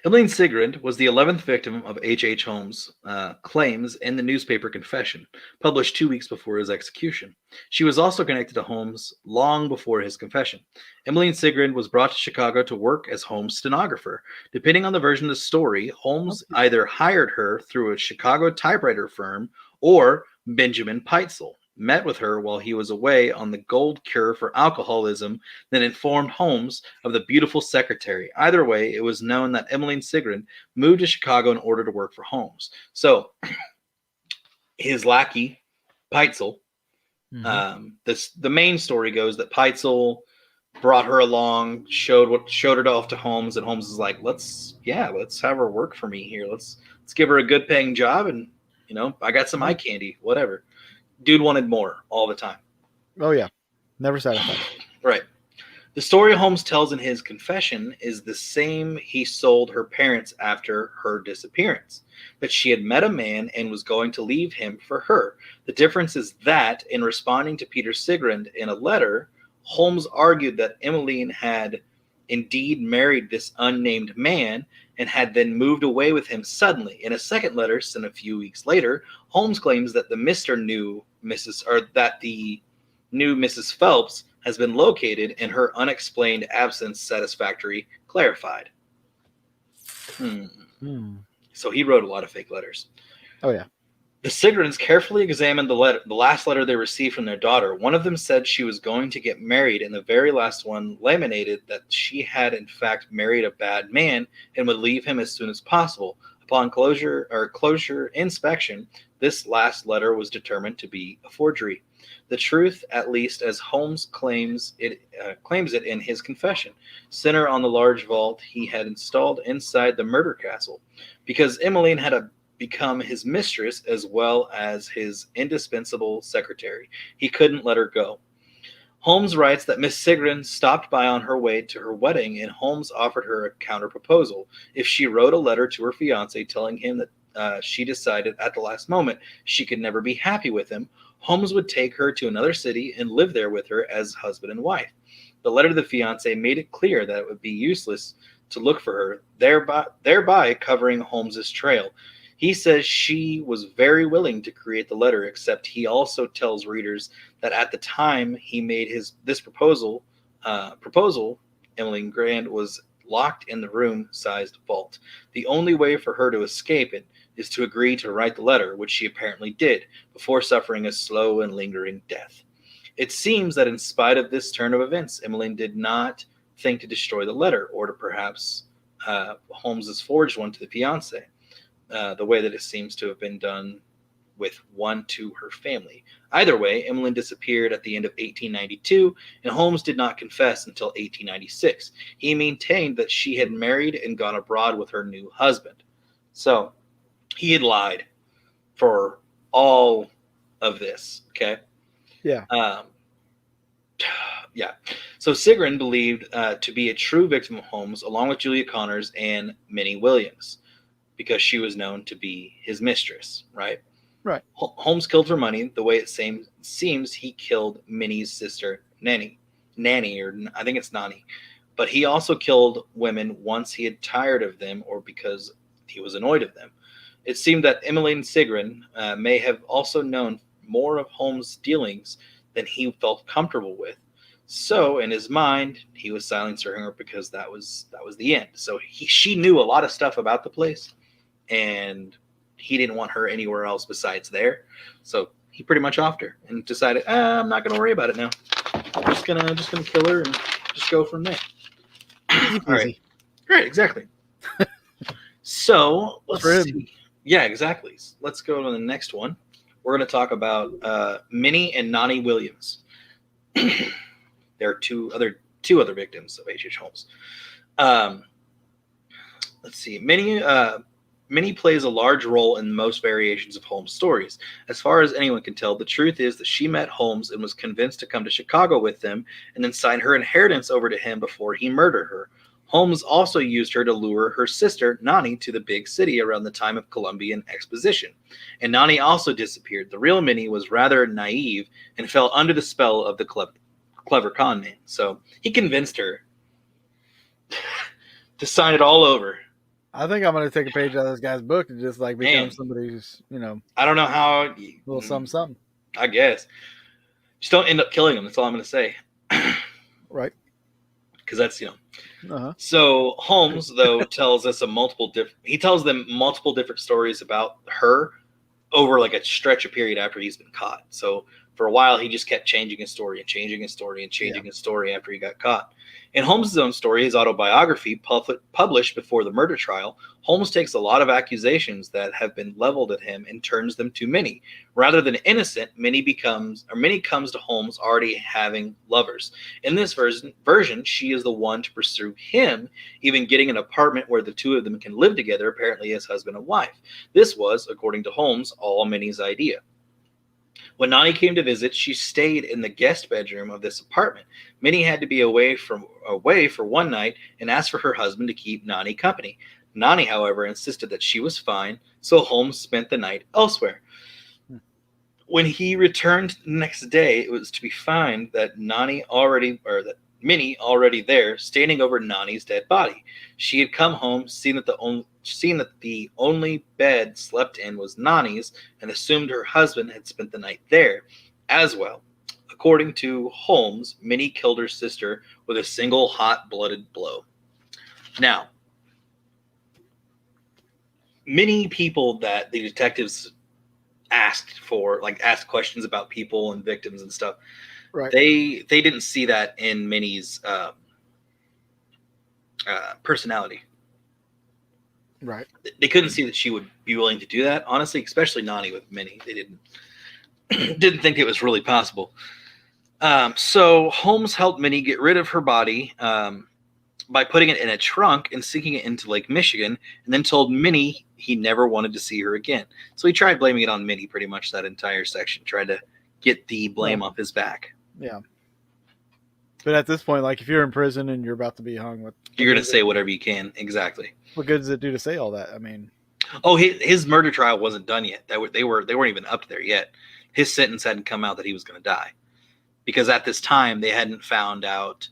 Emmeline Sigrand was the 11th victim of H.H. Holmes' claims in the newspaper confession, published 2 weeks before his execution. She was also connected to Holmes long before his confession. Emmeline Sigrand was brought to Chicago to work as Holmes' stenographer. Depending on the version of the story, Holmes either hired her through a Chicago typewriter firm or Benjamin Peitzel met with her while he was away on the gold cure for alcoholism, then informed Holmes of the beautiful secretary. Either way, it was known that Emmeline Sigrand moved to Chicago in order to work for Holmes. So his lackey, Peitzel, the main story goes that Peitzel brought her along, showed her off to Holmes, and Holmes is like, let's have her work for me here. Let's give her a good paying job, and I got some eye candy, whatever. Dude wanted more all the time. Oh, yeah. Never satisfied. Right. The story Holmes tells in his confession is the same he sold her parents after her disappearance, that she had met a man and was going to leave him for her. The difference is that, in responding to Peter Sigrand in a letter, Holmes argued that Emmeline had indeed married this unnamed man and had then moved away with him suddenly. In a second letter sent a few weeks later, Holmes claims that the new Mrs. Phelps has been located and her unexplained absence satisfactorily clarified. So he wrote a lot of fake letters. Oh, yeah. The Sigrands carefully examined the last letter they received from their daughter. One of them said she was going to get married, and the very last one laminated that she had in fact married a bad man and would leave him as soon as possible. Upon closure inspection, this last letter was determined to be a forgery. The truth, at least as Holmes claims it in his confession, center on the large vault he had installed inside the murder castle, because Emmeline had become his mistress as well as his indispensable secretary. He couldn't let her go. Holmes writes that Miss Sigrid stopped by on her way to her wedding, and Holmes offered her a counter proposal. If she wrote a letter to her fiance telling him that she decided at the last moment she could never be happy with him, Holmes would take her to another city and live there with her as husband and wife. The letter to the fiance made it clear that it would be useless to look for her, thereby covering Holmes's trail. He says she was very willing to create the letter, except he also tells readers that at the time he made this proposal, Emmeline Grand was locked in the room-sized vault. The only way for her to escape it is to agree to write the letter, which she apparently did, before suffering a slow and lingering death. It seems that in spite of this turn of events, Emmeline did not think to destroy the letter, or to perhaps Holmes's forged one to the fiancé, the way that it seems to have been done with one to her family. Either way, Emmeline disappeared at the end of 1892, and Holmes did not confess until 1896. He maintained that she had married and gone abroad with her new husband. So, he had lied for all of this, okay? Yeah. Yeah. So Sigrid believed to be a true victim of Holmes, along with Julia Connors and Minnie Williams, because she was known to be his mistress, right? Right. Holmes killed for money the way it seems he killed Minnie's sister, Nanny, or I think it's Nani. But he also killed women once he had tired of them or because he was annoyed of them. It seemed that Emmeline Sigrid may have also known more of Holmes' dealings than he felt comfortable with. So, in his mind, he was silencing her because that was the end. So she knew a lot of stuff about the place, and he didn't want her anywhere else besides there. So he pretty much offed her and decided, I'm not going to worry about it now. I'm just gonna kill her and just go from there. Easy All right, peasy. great, exactly. So let's For him. see. Yeah, exactly. Let's go to the next one. We're going to talk about Minnie and Nani Williams. There are two other victims of H.H. Holmes. Let's see. Minnie plays a large role in most variations of Holmes' stories. As far as anyone can tell, the truth is that she met Holmes and was convinced to come to Chicago with them and then sign her inheritance over to him before he murdered her. Holmes also used her to lure her sister, Nani, to the big city around the time of Columbian Exposition. And Nani also disappeared. The real Minnie was rather naive and fell under the spell of the clever con man. So he convinced her to sign it all over. I think I'm going to take a page out of this guy's book and just like become Man. somebody who's, I don't know how. little something. I guess. Just don't end up killing him. That's all I'm going to say. Right. Because that's, Uh-huh. So Holmes, though, tells them multiple different stories about her over like a stretch of period after he's been caught. So for a while, he just kept changing his story and changing his story and changing his story after he got caught. In Holmes' own story, his autobiography, published before the murder trial, Holmes takes a lot of accusations that have been leveled at him and turns them to Minnie. Rather than innocent, Minnie comes to Holmes already having lovers. In this version, she is the one to pursue him, even getting an apartment where the two of them can live together, apparently as husband and wife. This was, according to Holmes, all Minnie's idea. When Nani came to visit, she stayed in the guest bedroom of this apartment. Minnie had to be away for one night and asked for her husband to keep Nani company. Nani, however, insisted that she was fine, so Holmes spent the night elsewhere. When he returned the next day, it was to be found that Minnie already there, standing over Nani's dead body. She had come home, seen that the only bed slept in was Nani's, and assumed her husband had spent the night there as well. According to Holmes, Minnie killed her sister with a single hot-blooded blow. Now, many people that the detectives asked questions about people and victims and stuff, Right. they didn't see that in Minnie's personality. Right. They couldn't see that she would be willing to do that. Honestly, especially Nani with Minnie, they didn't think it was really possible. So Holmes helped Minnie get rid of her body by putting it in a trunk and sinking it into Lake Michigan, and then told Minnie he never wanted to see her again. So he tried blaming it on Minnie pretty much that entire section, tried to get the blame off his back. Yeah. But at this point, like if you're in prison and you're about to be hung, you're going to say whatever you can. Exactly. What good does it do to say all that? I mean, oh, his murder trial wasn't done yet. They weren't even up there yet. His sentence hadn't come out that he was going to die, because at this time they hadn't found out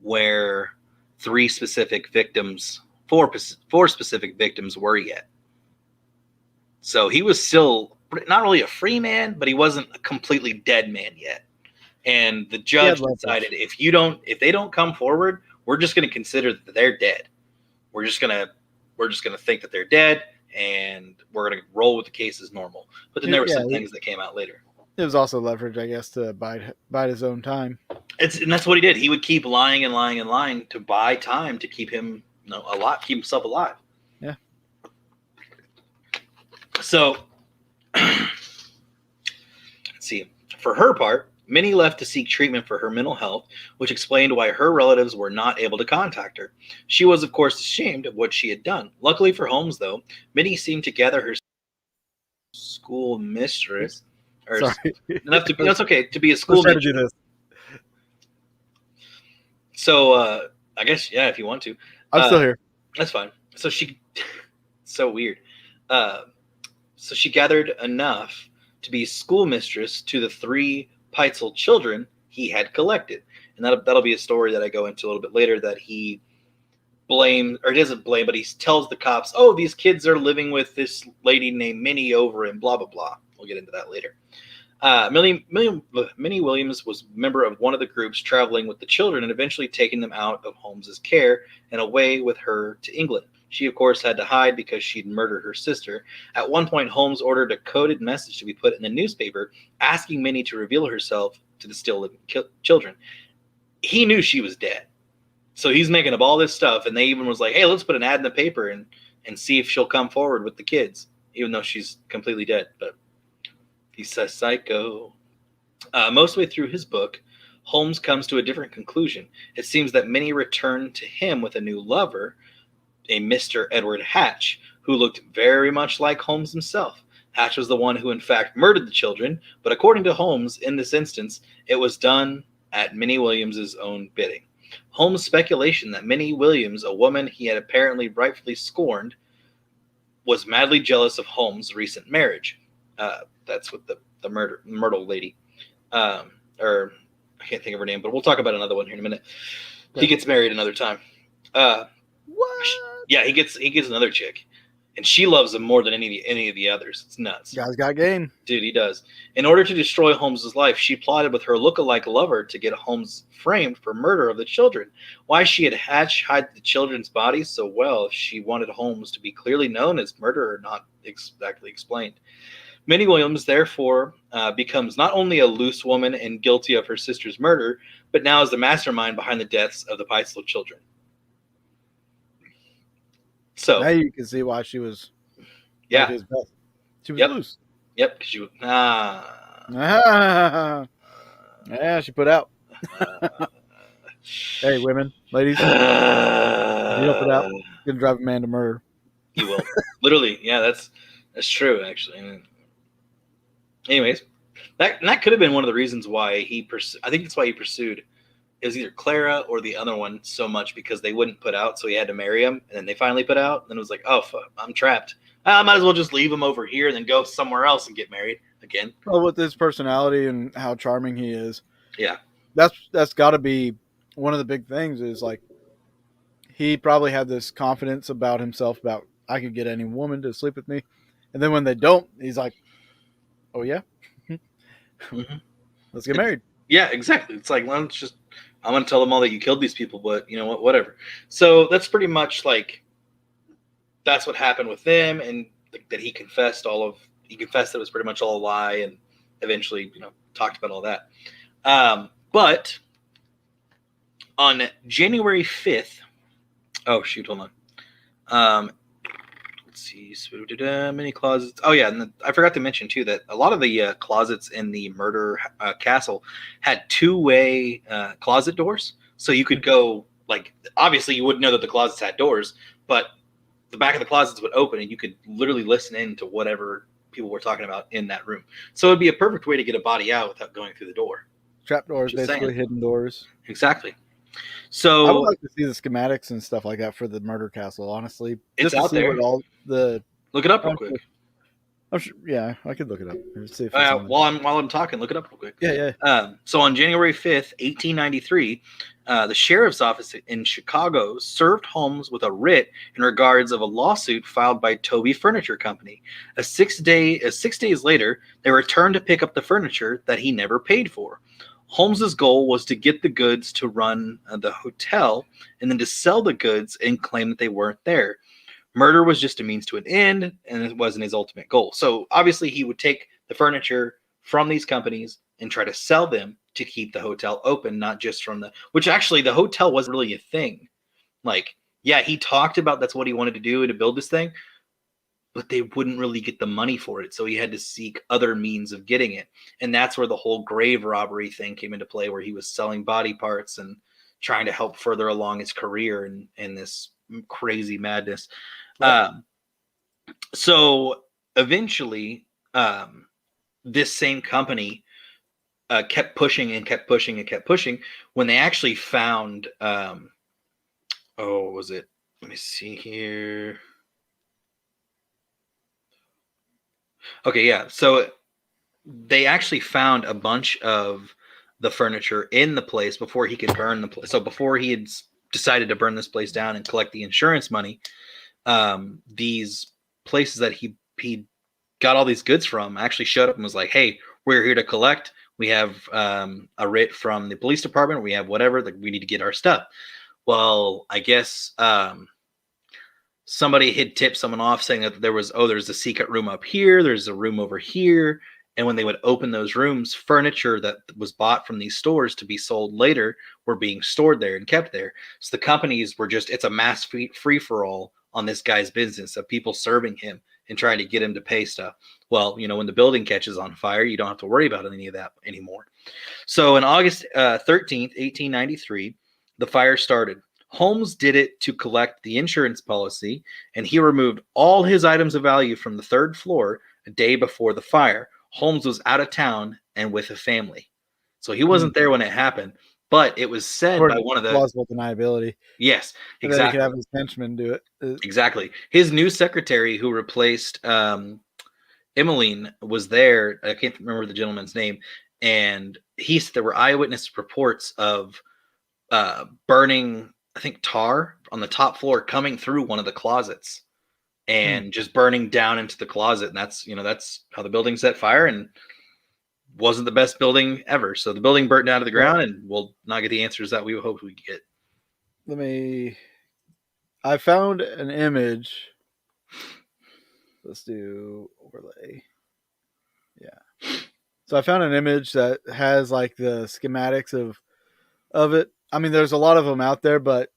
where four specific victims were yet. So he was still not really a free man, but he wasn't a completely dead man yet. And the judge decided if they don't come forward, we're just going to consider that they're dead. We're just going to think that they're dead, and we're going to roll with the case as normal. But then there were some things that came out later. It was also leverage, I guess, to bide his own time. And that's what he did. He would keep lying and lying and lying to buy time to keep him alive, keep himself alive. Yeah. So, let's see. For her part, Minnie left to seek treatment for her mental health, which explained why her relatives were not able to contact her. She was, of course, ashamed of what she had done. Luckily for Holmes, though, Minnie seemed to gather her school mistress. Enough to be, that's okay, to be a school mistress. To do this. So, I guess, yeah, if you want to. I'm still here. That's fine. So so weird. So she gathered enough to be schoolmistress to the 3 Peitzel children he had collected. And that'll be a story that I go into a little bit later, that he blames, or he doesn't blame, but he tells the cops, oh, these kids are living with this lady named Minnie over in blah, blah, blah. We'll get into that later. Minnie Williams was a member of one of the groups traveling with the children and eventually taking them out of Holmes's care and away with her to England. She, of course, had to hide because she'd murdered her sister. At one point, Holmes ordered a coded message to be put in the newspaper asking Minnie to reveal herself to the still living children. He knew she was dead. So he's making up all this stuff, and they even was like, hey, let's put an ad in the paper and see if she'll come forward with the kids, even though she's completely dead. But he's a psycho. Most of the way through his book, Holmes comes to a different conclusion. It seems that Minnie returned to him with a new lover, a Mr. Edward Hatch, who looked very much like Holmes himself. Hatch was the one who, in fact, murdered the children, but according to Holmes, in this instance, it was done at Minnie Williams' own bidding. Holmes' speculation that Minnie Williams, a woman he had apparently rightfully scorned, was madly jealous of Holmes' recent marriage. That's with the Myrtle lady. Or I can't think of her name, but we'll talk about another one here in a minute. Okay. He gets married another time. What? Yeah, he gets another chick, and she loves him more than any of the others. It's nuts. Guy's got game. Dude, he does. In order to destroy Holmes's life, she plotted with her look-alike lover to get Holmes framed for murder of the children. Why she had Hatch hide the children's bodies so well if she wanted Holmes to be clearly known as murderer, not exactly explained. Minnie Williams, therefore, becomes not only a loose woman and guilty of her sister's murder, but now is the mastermind behind the deaths of the Peitzel children. So now you can see why she was. Yeah, his best. She was loose. Yep, because she was. Yeah, she put out. Hey, women, ladies, if you don't put out, you can drive a man to murder. You will, literally. Yeah, that's true. Actually, anyways, that could have been one of the reasons why he I think that's why he pursued. It was either Clara or the other one so much, because they wouldn't put out, so he had to marry him, and then they finally put out, and then it was like, oh, fuck, I'm trapped. I might as well just leave him over here and then go somewhere else and get married again. Well, with his personality and how charming he is, yeah, that's got to be one of the big things. Is like he probably had this confidence about himself about I could get any woman to sleep with me, and then when they don't, he's like, oh yeah, mm-hmm. Let's get married. Yeah, exactly. It's like, well, I'm going to tell them all that you killed these people, but you know what, whatever. So that's pretty much like, that's what happened with them. And that he confessed that it was pretty much all a lie, and eventually, talked about all that. But on January 5th, oh shoot, hold on. let's see, many closets. Oh yeah, and I forgot to mention too that a lot of the closets in the murder castle had two-way closet doors, so you could go like obviously you wouldn't know that the closets had doors, but the back of the closets would open and you could literally listen in to whatever people were talking about in that room. So it'd be a perfect way to get a body out without going through the door. Trap doors, Just saying. basically hidden doors. Exactly. I would So like to see the schematics and stuff like that for the murder castle, honestly, it's just to out see what there. all the. Look it up real I'm quick. sure, I'm sure, yeah, I could look it up and see if it's on there. While I'm talking, look it up real quick. Yeah, yeah. So on January 5th, 1893, the sheriff's office in Chicago served Holmes with a writ in regards of a lawsuit filed by Toby Furniture Company. 6 days later, they returned to pick up the furniture that he never paid for. Holmes's goal was to get the goods to run the hotel and then to sell the goods and claim that they weren't there. Murder was just a means to an end, and it wasn't his ultimate goal. So obviously, he would take the furniture from these companies and try to sell them to keep the hotel open, not just from the. Which actually, the hotel wasn't really a thing. Like, yeah, he talked about that's what he wanted to do to build this thing, but they wouldn't really get the money for it, so he had to seek other means of getting it, and that's where the whole grave robbery thing came into play, where he was selling body parts and trying to help further along his career in this crazy madness. Yep. So eventually, this same company kept pushing and kept pushing and kept pushing when they actually found. What was it? Let me see here. Okay, yeah. So they actually found a bunch of the furniture in the place before he could burn the place. So before he had decided to burn this place down and collect the insurance money, these places that he got all these goods from actually showed up and was like, "Hey, we're here to collect. We have a writ from the police department. We have whatever. Like, we need to get our stuff." Well, I guess somebody had tipped someone off saying that there's a secret room up here. There's a room over here. And when they would open those rooms, furniture that was bought from these stores to be sold later were being stored there and kept there. So the companies were it's a mass free for all on this guy's business of people serving him and trying to get him to pay stuff. Well, when the building catches on fire, you don't have to worry about any of that anymore. So on August 13th, 1893, the fire started. Holmes did it to collect the insurance policy, and he removed all his items of value from the third floor a day before the fire. Holmes was out of town and with a family. So he wasn't there when it happened, but it was said by one of the. Plausible deniability. Yes, And then he could exactly. have his henchmen do it. Exactly. His new secretary who replaced Emmeline was there. I can't remember the gentleman's name. And there were eyewitness reports of burning, I think, tar on the top floor coming through one of the closets and just burning down into the closet. And that's how the building set fire and wasn't the best building ever. So the building burnt down to the ground and we'll not get the answers that we hoped we'd get. I found an image. Let's do overlay. Yeah. So I found an image that has like the schematics of it. I mean, there's a lot of them out there, but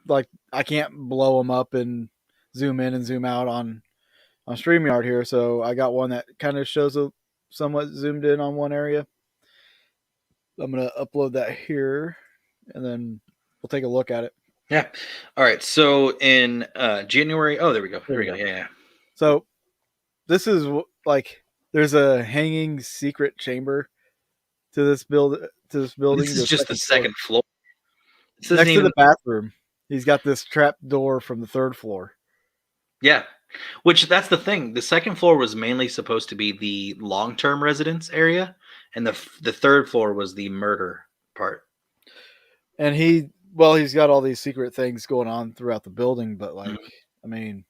like I can't blow them up and zoom in and zoom out on StreamYard here. So I got one that kind of shows a somewhat zoomed in on one area. I'm gonna upload that here, and then we'll take a look at it. Yeah. All right. So in January. Oh, there we go. There we go. Yeah. So this is like there's a hanging secret chamber to this building. This is just the second floor. Next to the bathroom, he's got this trap door from the third floor. Yeah, which that's the thing. The second floor was mainly supposed to be the long-term residence area, and the third floor was the murder part. And he's got all these secret things going on throughout the building, but like, I mean,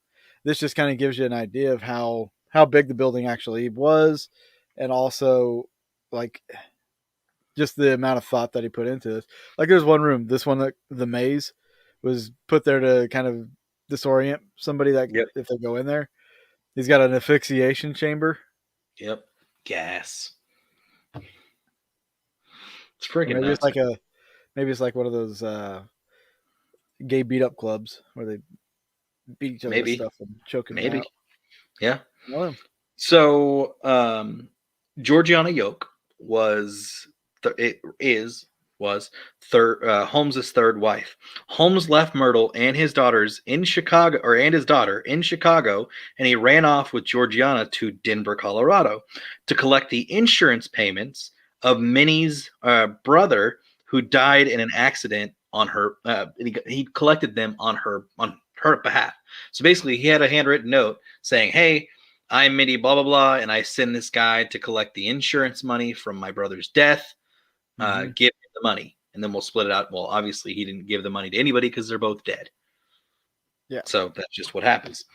this just kind of gives you an idea of how big the building actually was, and also like just the amount of thought that he put into this. Like, there's one room, this one, the maze was put there to kind of disorient somebody that if they go in there. He's got an asphyxiation chamber. Yep, gas. It's freaking maybe nuts. Maybe it's like one of those gay beat up clubs where they beat each other with Maybe, stuff and choking me out. maybe, yeah. Well, So Georgiana Yoke was was third Holmes's third wife. Holmes left Myrtle and his daughters in Chicago, and his daughter in Chicago, and he ran off with Georgiana to Denver, Colorado, to collect the insurance payments of Minnie's brother, who died in an accident on her. He collected them on her behalf. So basically, he had a handwritten note saying, "Hey, I'm Minnie, blah, blah, blah, and I send this guy to collect the insurance money from my brother's death. Give him the money, and then we'll split it out." Well, obviously, he didn't give the money to anybody because they're both dead. yeah. So that's just what happens.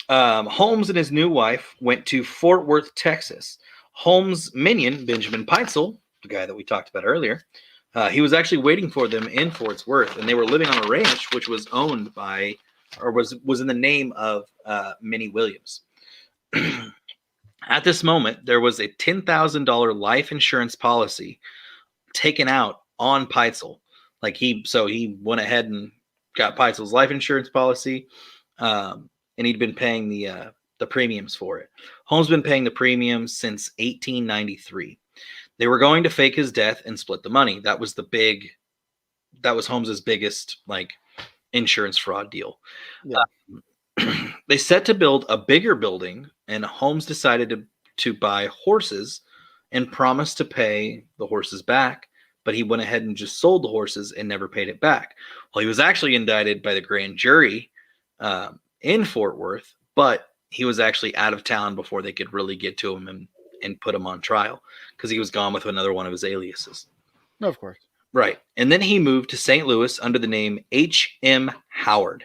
Holmes and his new wife went to Fort Worth, Texas. Holmes' minion, Benjamin Peitzel, the guy that we talked about earlier, he was actually waiting for them in Fort Worth, and they were living on a ranch which was owned by, or was in the name of Minnie Williams. At this moment, there was a $10,000 life insurance policy taken out on Peitzel. So he went ahead and got Peitzel's life insurance policy, and he'd been paying the premiums for it. Holmes been paying the premiums since 1893. They were going to fake his death and split the money. That was Holmes's biggest insurance fraud deal. Yeah. They set to build a bigger building, and Holmes decided to buy horses and promised to pay the horses back, but he went ahead and just sold the horses and never paid it back. Well, he was actually indicted by the grand jury in Fort Worth, but he was actually out of town before they could really get to him and put him on trial because he was gone with another one of his aliases. No, of course. Right. And then he moved to St. Louis under the name H.M. Howard.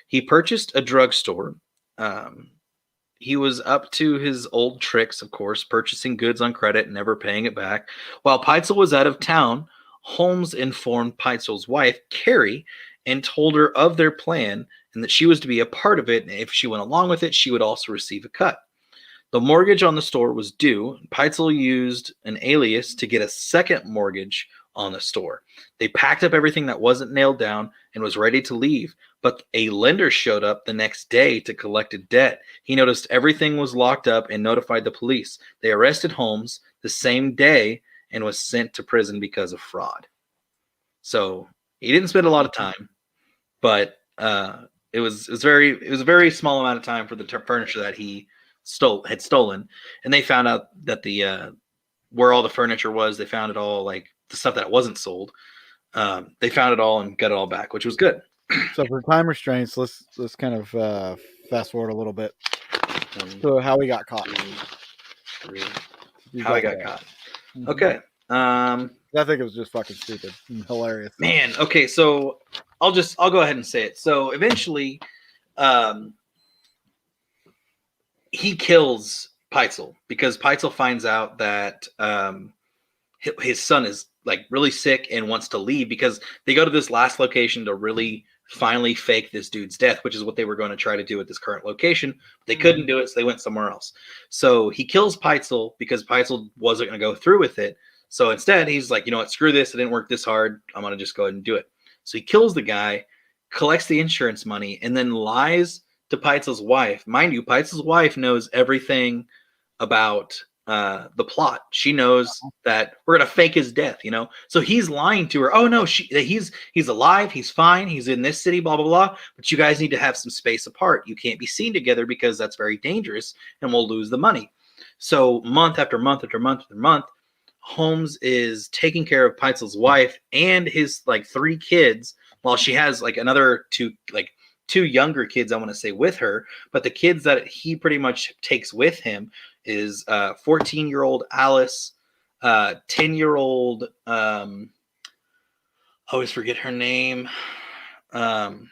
He purchased a drugstore. He was up to his old tricks, of course, purchasing goods on credit and never paying it back. While Peitzel was out of town, Holmes informed Peitzel's wife, Carrie, and told her of their plan and that she was to be a part of it. And if she went along with it, she would also receive a cut. The mortgage on the store was due. Peitzel used an alias to get a second mortgage on the store. They packed up everything that wasn't nailed down and was ready to leave, but a lender showed up the next day to collect a debt. He noticed everything was locked up and notified the police. They arrested Holmes the same day and was sent to prison because of fraud. So he didn't spend a lot of time, but it was a very small amount of time for the furniture that he had stolen. And they found out that where all the furniture was, they found it all, like the stuff that wasn't sold. They found it all and got it all back, which was good. So for time restraints, let's kind of fast forward a little bit. So how he got caught. How he got caught. Mm-hmm. Okay. I think it was just fucking stupid and hilarious. Man, okay, so I'll go ahead and say it. So eventually, he kills Peitzel because Peitzel finds out that his son is really sick and wants to leave because they go to this last location to really finally fake this dude's death, which is what they were going to try to do at this current location. They couldn't do it, so they went somewhere else. So he kills Peitzel because Peitzel wasn't going to go through with it. So instead, he's like, you know what, screw this. It didn't work this hard. I'm going to just go ahead and do it. So he kills the guy, collects the insurance money, and then lies to Peitzel's wife. Mind you, Peitzel's wife knows everything about the plot. She knows that we're gonna fake his death, so he's lying to her. Oh no, he's alive, he's fine, he's in this city, blah blah blah, but you guys need to have some space apart. You can't be seen together because that's very dangerous and we'll lose the money. So month after month after month after month, Holmes is taking care of Peitzel's wife and his 3 kids, while she has another two younger kids, I want to say, with her. But the kids that he pretty much takes with him is 14-year-old Alice, 10-year-old, I always forget her name. Darn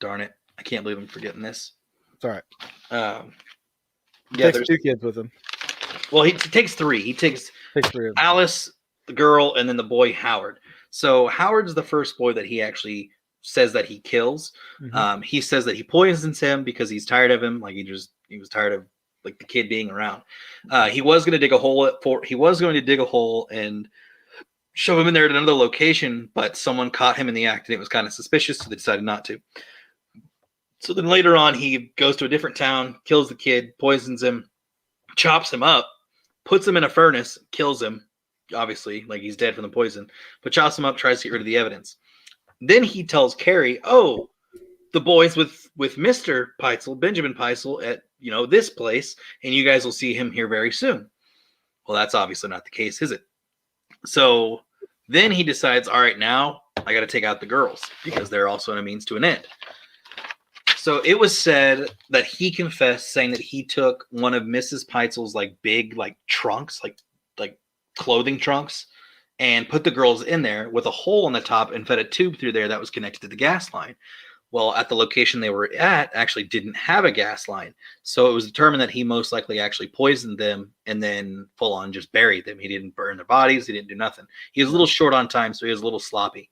it. I can't believe I'm forgetting this. It's all right. Yeah, there's 2 kids with him. Well, he takes 3. He takes 3 of them. Alice, the girl, and then the boy Howard. So Howard's the first boy that he actually says that he kills. Mm-hmm. He says that he poisons him because he's tired of him. He was tired of the kid being around. He was going to dig a hole and shove him in there at another location, but someone caught him in the act and it was kind of suspicious, so they decided not to. So then later on, he goes to a different town, kills the kid, poisons him, chops him up, puts him in a furnace, kills him. Obviously, like he's dead from the poison, but chops him up, tries to get rid of the evidence. Then he tells Carrie, "Oh, the boys with Mister Peitzel, Benjamin Peitzel, at this place, and you guys will see him here very soon." Well, that's obviously not the case, is it? So then he decides, all right, now I got to take out the girls because they're also in a means to an end. So it was said that he confessed, saying that he took one of Mrs. Peitzel's like big like trunks, like clothing trunks, and put the girls in there with a hole in the top and fed a tube through there that was connected to the gas line. Well, at the location they were at actually didn't have a gas line. So it was determined that he most likely actually poisoned them and then full on just buried them. He didn't burn their bodies. He didn't do nothing. He was a little short on time, so he was a little sloppy.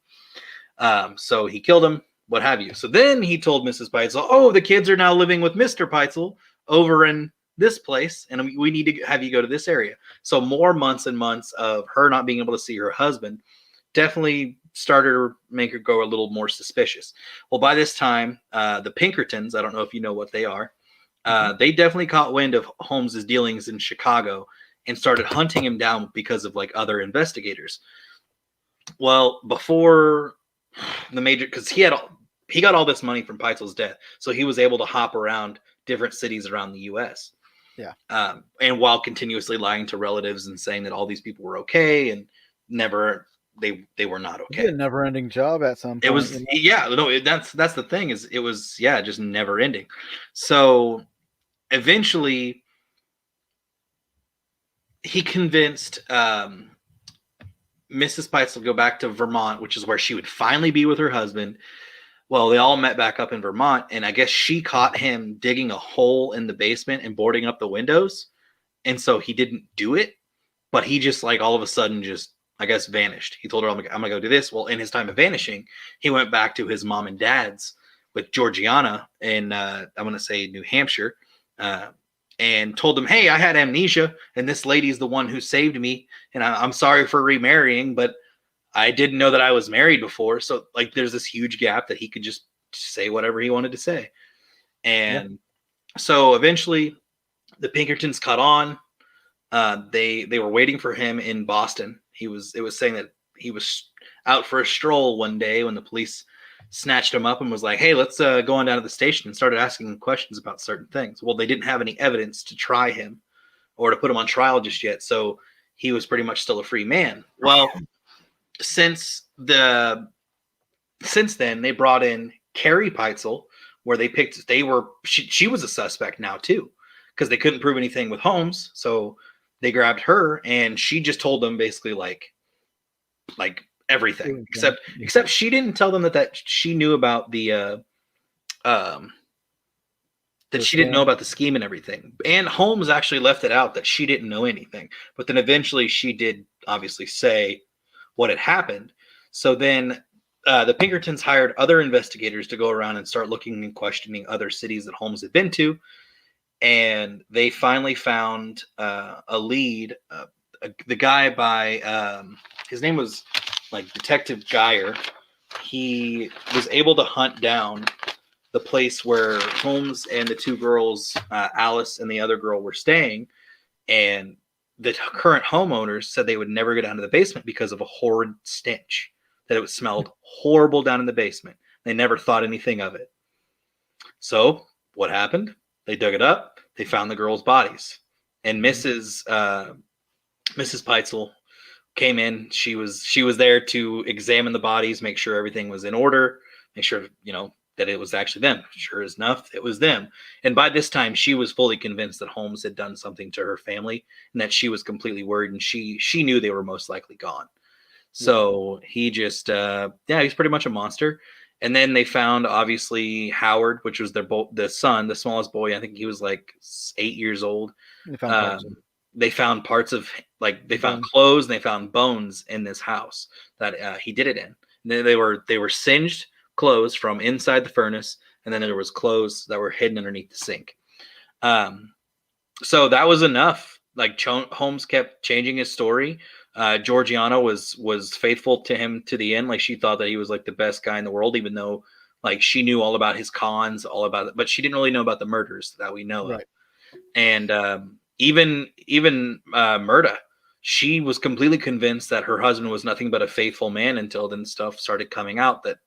So he killed him, what have you. So then he told Mrs. Peitzel, "Oh, the kids are now living with Mr. Peitzel over in this place, and we need to have you go to this area." So more months and months of her not being able to see her husband definitely started to make her go a little more suspicious. Well, by this time, the Pinkertons, I don't know if you know what they are, they definitely caught wind of Holmes's dealings in Chicago and started hunting him down because of like other investigators. Well, before the major, because he got all this money from Peitzel's death, so he was able to hop around different cities around the U.S. Yeah. And while continuously lying to relatives and saying that all these people were okay and never they were not okay. A never-ending job at some point. It was that's the thing is it was just never ending. So eventually he convinced Mrs. Peitzel to go back to Vermont, which is where she would finally be with her husband. Well, they all met back up in Vermont, and I guess she caught him digging a hole in the basement and boarding up the windows. And so he didn't do it, but he just like all of a sudden just, I guess, vanished. He told her, I'm gonna go do this. Well, in his time of vanishing, he went back to his mom and dad's with Georgiana in, I'm going to say New Hampshire, and told them, "Hey, I had amnesia, and this lady's the one who saved me, and I'm sorry for remarrying, but I didn't know that I was married before." So like there's this huge gap that he could just say whatever he wanted to say. And so eventually the Pinkertons caught on. They were waiting for him in Boston. It was saying that he was out for a stroll one day when the police snatched him up and was like, "Hey, let's go on down to the station," and started asking him questions about certain things. Well, they didn't have any evidence to try him or to put him on trial just yet. So he was pretty much still a free man. Well, since then they brought in Carrie Peitzel, where she was a suspect now too, because they couldn't prove anything with Holmes. So they grabbed her, and she just told them basically like everything, except she didn't tell them that she knew about the that she didn't know about the scheme and everything. And Holmes actually left it out that she didn't know anything. But then eventually she did obviously say what had happened. So then the Pinkertons hired other investigators to go around and start looking and questioning other cities that Holmes had been to. And they finally found a lead. The guy by his name was like Detective Geyer. He was able to hunt down the place where Holmes and the two girls, Alice and the other girl, were staying. And the current homeowners said they would never go down to the basement because of a horrid stench, that it smelled horrible down in the basement. They never thought anything of it. So what happened? They dug it up. They found the girls' bodies. And Mrs. Peitzel came in. She was there to examine the bodies, make sure everything was in order, make sure, that it was actually them. Sure enough, it was them. And by this time, she was fully convinced that Holmes had done something to her family and that she was completely worried, and she knew they were most likely gone. So he just, he's pretty much a monster. And then they found, obviously, Howard, which was the son, the smallest boy. I think he was like 8 years old. They found parts of, they found clothes and they found bones in this house that he did it in. And they were singed clothes from inside the furnace, and then there was clothes that were hidden underneath the sink. So that was enough. Like Holmes kept changing his story. Georgiana was faithful to him to the end. Like she thought that he was like the best guy in the world, even though Like she knew all about his cons, all about it, but she didn't really know about the murders that we know of. Right. And even Murda, she was completely convinced that her husband was nothing but a faithful man until then stuff started coming out that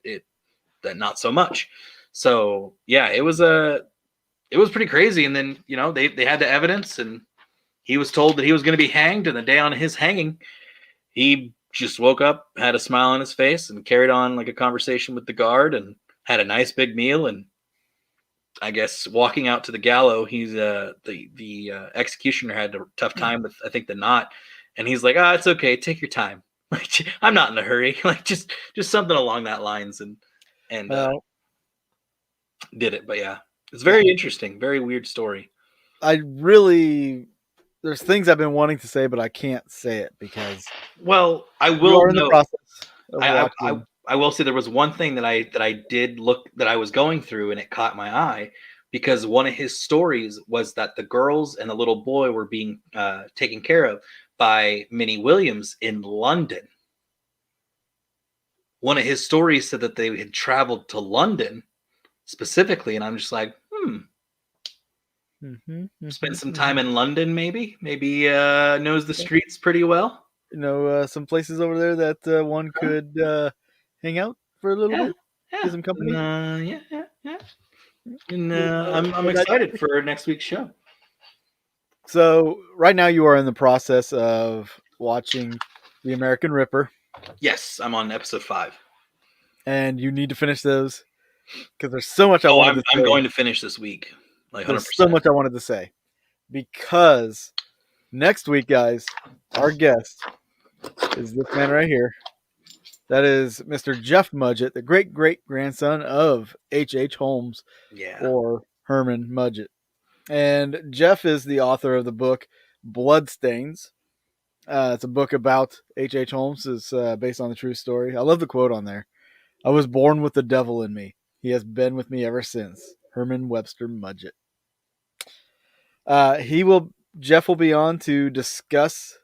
not so much. So yeah, it was pretty crazy. And then they had the evidence, and he was told that he was going to be hanged. And the day on his hanging, he just woke up, had a smile on his face, and carried on like a conversation with the guard, and had a nice big meal. And I guess walking out to the gallows, he's the executioner had a tough time with I think the knot, and he's like, "Ah, it's okay, take your time. Like I'm not in a hurry. Like just something along that lines." And did it. But yeah, it's very interesting, very weird story. There's things I've been wanting to say, but I can't say it because Well, I you will are in the note. process of I watching. I will say there was one thing that I did look that I was going through, and it caught my eye because one of his stories was that the girls and the little boy were being taken care of by Minnie Williams in London. One of his stories said that they had traveled to London specifically, and I'm just like, spent some time in London, maybe knows the streets pretty well. Some places over there that one could hang out for a little Yeah, bit, yeah, get some company. yeah. And I'm excited for next week's show. So right now you are in the process of watching The American Ripper, Yes, I'm on episode 5. and you need to finish those because there's so much I Oh, wanted I'm to I'm say. going to finish this week, like There's so 100%. much I wanted to say because next week, guys, our guest is this man right here. That is Mr. Jeff Mudgett, the great great grandson of H. Holmes Yeah, or Herman Mudgett. And Jeff is the author of the book Bloodstains. It's a book about H. Holmes. It's based on the true story. I love the quote on there. I was born with the devil in me. He has been with me ever since. Herman Webster Mudgett. Jeff will be on to discuss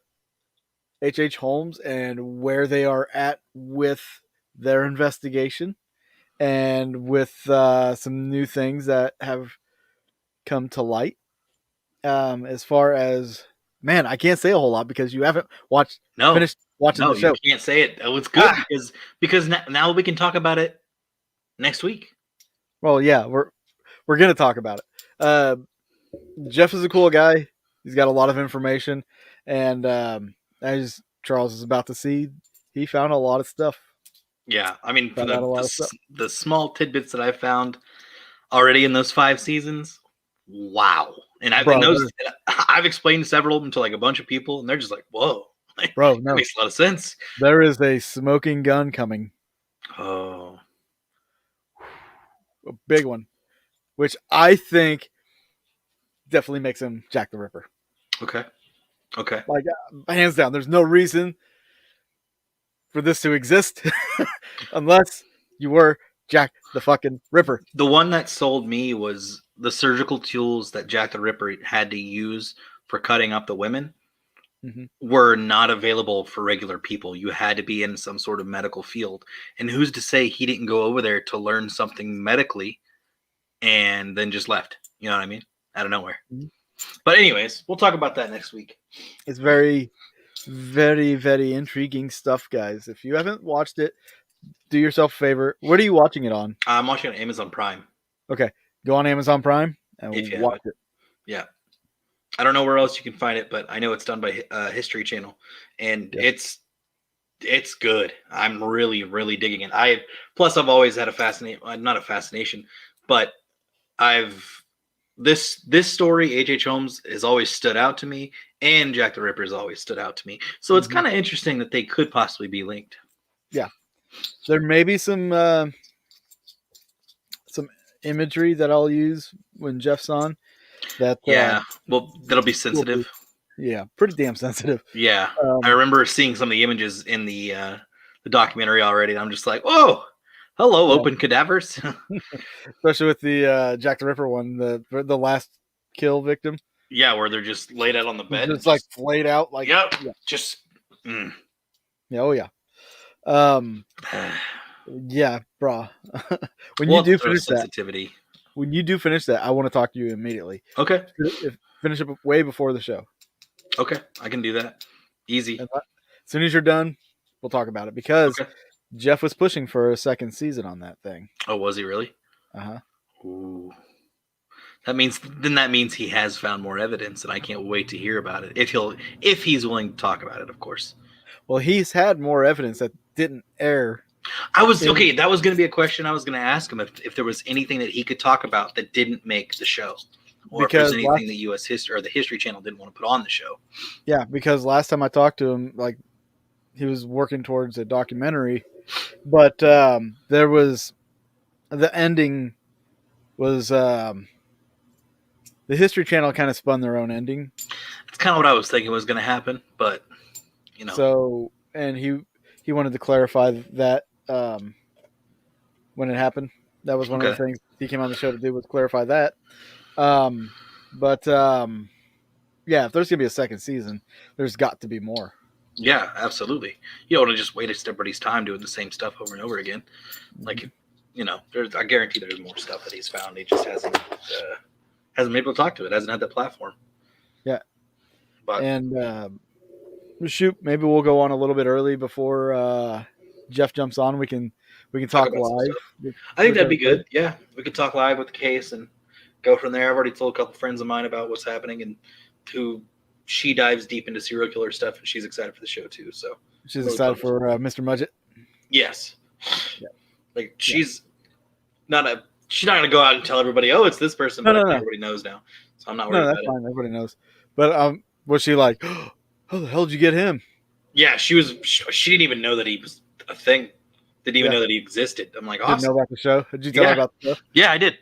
H. Holmes and where they are at with their investigation and with some new things that have come to light. As far as man, I can't say a whole lot because you haven't no, finished watching the you show. can't say it. Oh, it's good Ah, because now we can talk about it next week. well, yeah, we're gonna talk about it. Jeff is a cool guy. He's got a lot of information, and as Charles is about to see, he found a lot of stuff. Yeah, I mean, for Found out a lot of stuff. the small tidbits that I found already in those 5 seasons, wow! And Bro, I've explained several of them to like a bunch of people, and they're just like, "Whoa, like, bro, that no, makes a lot of sense." there is a smoking gun coming, Oh, a big one, which I think definitely makes him Jack the Ripper. okay. Like hands down, there's no reason for this to exist unless you were Jack the fucking Ripper. The one that sold me was the surgical tools that Jack the Ripper had to use for cutting up the women were not available for regular people. You had to be in some sort of medical field. And who's to say he didn't go over there to learn something medically and then just left? You know what I mean? Out of nowhere. But anyways, we'll talk about that next week. It's very, very, very intriguing stuff, guys. If you haven't watched it, do yourself a favor. What are you watching it on? I'm watching it on Amazon Prime. Okay, go on Amazon Prime and If you watch have it. Yeah. I don't know where else you can find it, but I know it's done by History Channel, and it's good. I'm really, really digging it. I've always had not a fascination, but this story, H. Holmes, has always stood out to me, and Jack the Ripper has always stood out to me. So it's kind of interesting that they could possibly be linked. Yeah, there may be some imagery that I'll use when Jeff's on. That well, that'll be sensitive. Yeah, pretty damn sensitive. Yeah, I remember seeing some of the images in the documentary already. And I'm just like, oh, hello, open cadavers. Especially with the Jack the Ripper one, the last kill victim. Yeah, where they're just laid out on the bed. It's like laid out, like yep, just. Yeah, oh yeah. Yeah, brah. when you We'll have to do throw finish that, sensitivity. I want to talk to you immediately. Okay. Finish up way before the show. Okay. I can do that. Easy. And as soon as you're done, we'll talk about it because Okay. Jeff was pushing for a second season on that thing. Oh, was he really? Uh huh. Ooh. That means he has found more evidence, and I can't wait to hear about it. If he's willing to talk about it, of course. Well, he's had more evidence that didn't air. Okay. That was going to be a question I was going to ask him if there was anything that he could talk about that didn't make the show, or if there's Because anything that U.S. History or the History Channel didn't want to put on the show. because last time I talked to him, like he was working towards a documentary, but there was the ending was the History Channel kind of spun their own ending. It's kind of what I was thinking was going to happen, but So, and he wanted to clarify that when it happened. That was one of Okay. the things he came on the show to do, was clarify that. But yeah, if there's gonna be a second season, there's got to be more. Yeah, absolutely. You don't want to just waste everybody's time doing the same stuff over and over again. Like, I guarantee there's more stuff that he's found. He just hasn't been able to talk to it. Hasn't had that platform. Yeah. But And shoot, maybe we'll go on a little bit early before Jeff jumps on. We can talk about some live. stuff. I think that'd be good. Yeah, we could talk live with the case and go from there. I've already told a couple friends of mine about what's happening, and she dives deep into serial killer stuff, and she's excited for the show too. So she's excited for Mr. Mudgett. Yes. Yeah. Like she's not gonna go out and tell everybody, oh, it's this person, but everybody knows now. So I'm not worried about fine. Everybody knows. But was she like, how the hell did you get him? Yeah, she didn't even know that he was a thing. Didn't even know that he existed. I'm like, awesome. Didn't know about the show? Did you tell her about the show? Yeah, I did.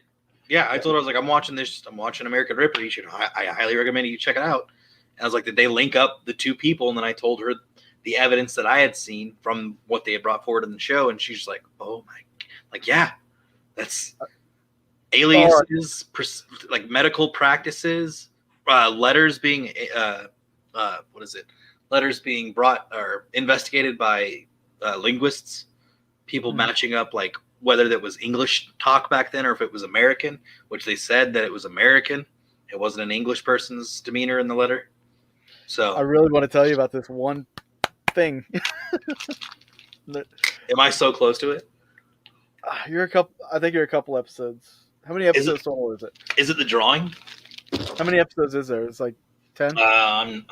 Yeah, I told her, I was like, I'm watching American Ripper. I highly recommend you check it out. And I was like, did they link up the two people? And then I told her the evidence that I had seen from what they had brought forward in the show, and she's like, oh my, like, yeah, that's aliases, like medical practices, letters being what is it? Letters being brought or investigated by linguists, people matching up like whether that was English talk back then or if it was American, which they said that it was American. It wasn't an English person's demeanor in the letter. So I really want to tell you about this one thing. Am I so close to it? I think you're a couple episodes. How many episodes total is it? Is it the drawing? How many episodes is there? It's like 10? I'm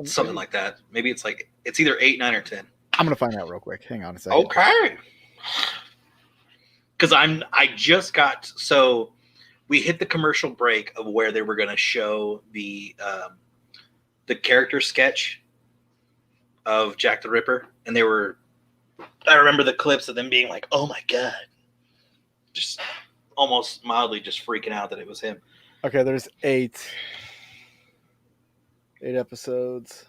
something like that. Maybe it's either 8, 9, or 10. I'm gonna find out real quick. Hang on a second. Okay. Because so we hit the commercial break of where they were going to show the character sketch of Jack the Ripper, and I remember the clips of them being like, "Oh my god," just almost mildly just freaking out that it was him. Okay, there's 8 episodes.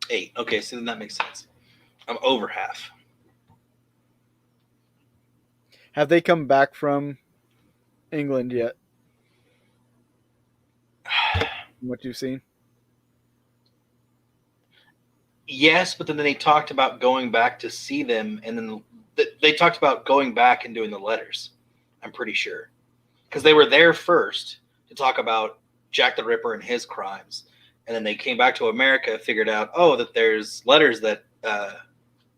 8. Okay, so then that makes sense. I'm over half. Have they come back from England yet? What you've seen? Yes, but then they talked about going back to see them, and then they talked about going back and doing the letters. I'm pretty sure. Because they were there first to talk about Jack the Ripper and his crimes. And then they came back to America, figured out, that there's letters that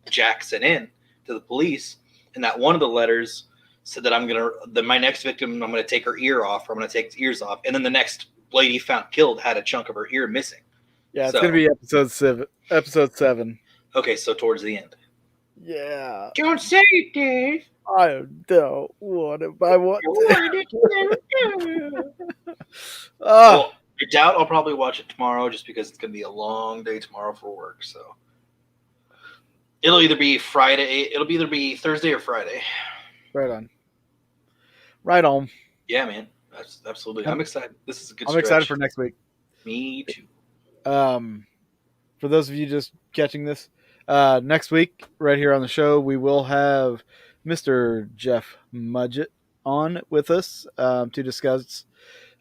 Jack sent in to the police. And that one of the letters said that my next victim, I'm going to take her ear off, or I'm going to take his ears off. And then the next lady found killed had a chunk of her ear missing. Yeah, it's going to be episode 7. Okay, so towards the end. Yeah. Don't say it, Dave. I don't want it. I want to. Well, I doubt I'll probably watch it tomorrow just because it's going to be a long day tomorrow for work. So it'll either be Thursday or Friday. Right on. Right on. Yeah, man. That's absolutely. I'm excited. This is a good I'm excited for next week. Me too. For those of you just catching this, next week, right here on the show, we will have Mr. Jeff Mudgett on with us to discuss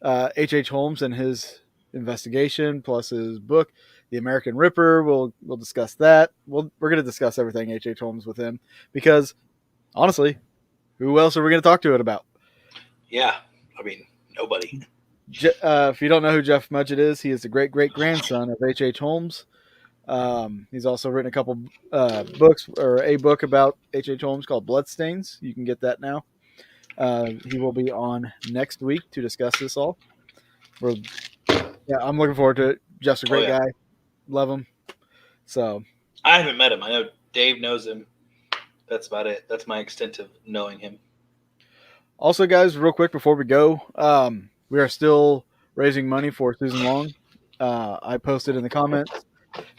H.H. Holmes and his investigation, plus his book, The American Ripper. We'll discuss that. We're going to discuss everything H.H. Holmes with him because honestly, who else are we going to talk to it about? Yeah, I mean nobody. If you don't know who Jeff Mudgett is, he is the great great grandson of H. Holmes. He's also written a couple books or a book about H. Holmes called Bloodstains. You can get that now. He will be on next week to discuss this all. We're, yeah, I'm looking forward to it. Jeff's a Oh great yeah, guy. Love him. So, I haven't met him. I know Dave knows him. That's about it. That's my extent of knowing him. also, guys, real quick before we go, we are still raising money for Susan Long. I posted in the comments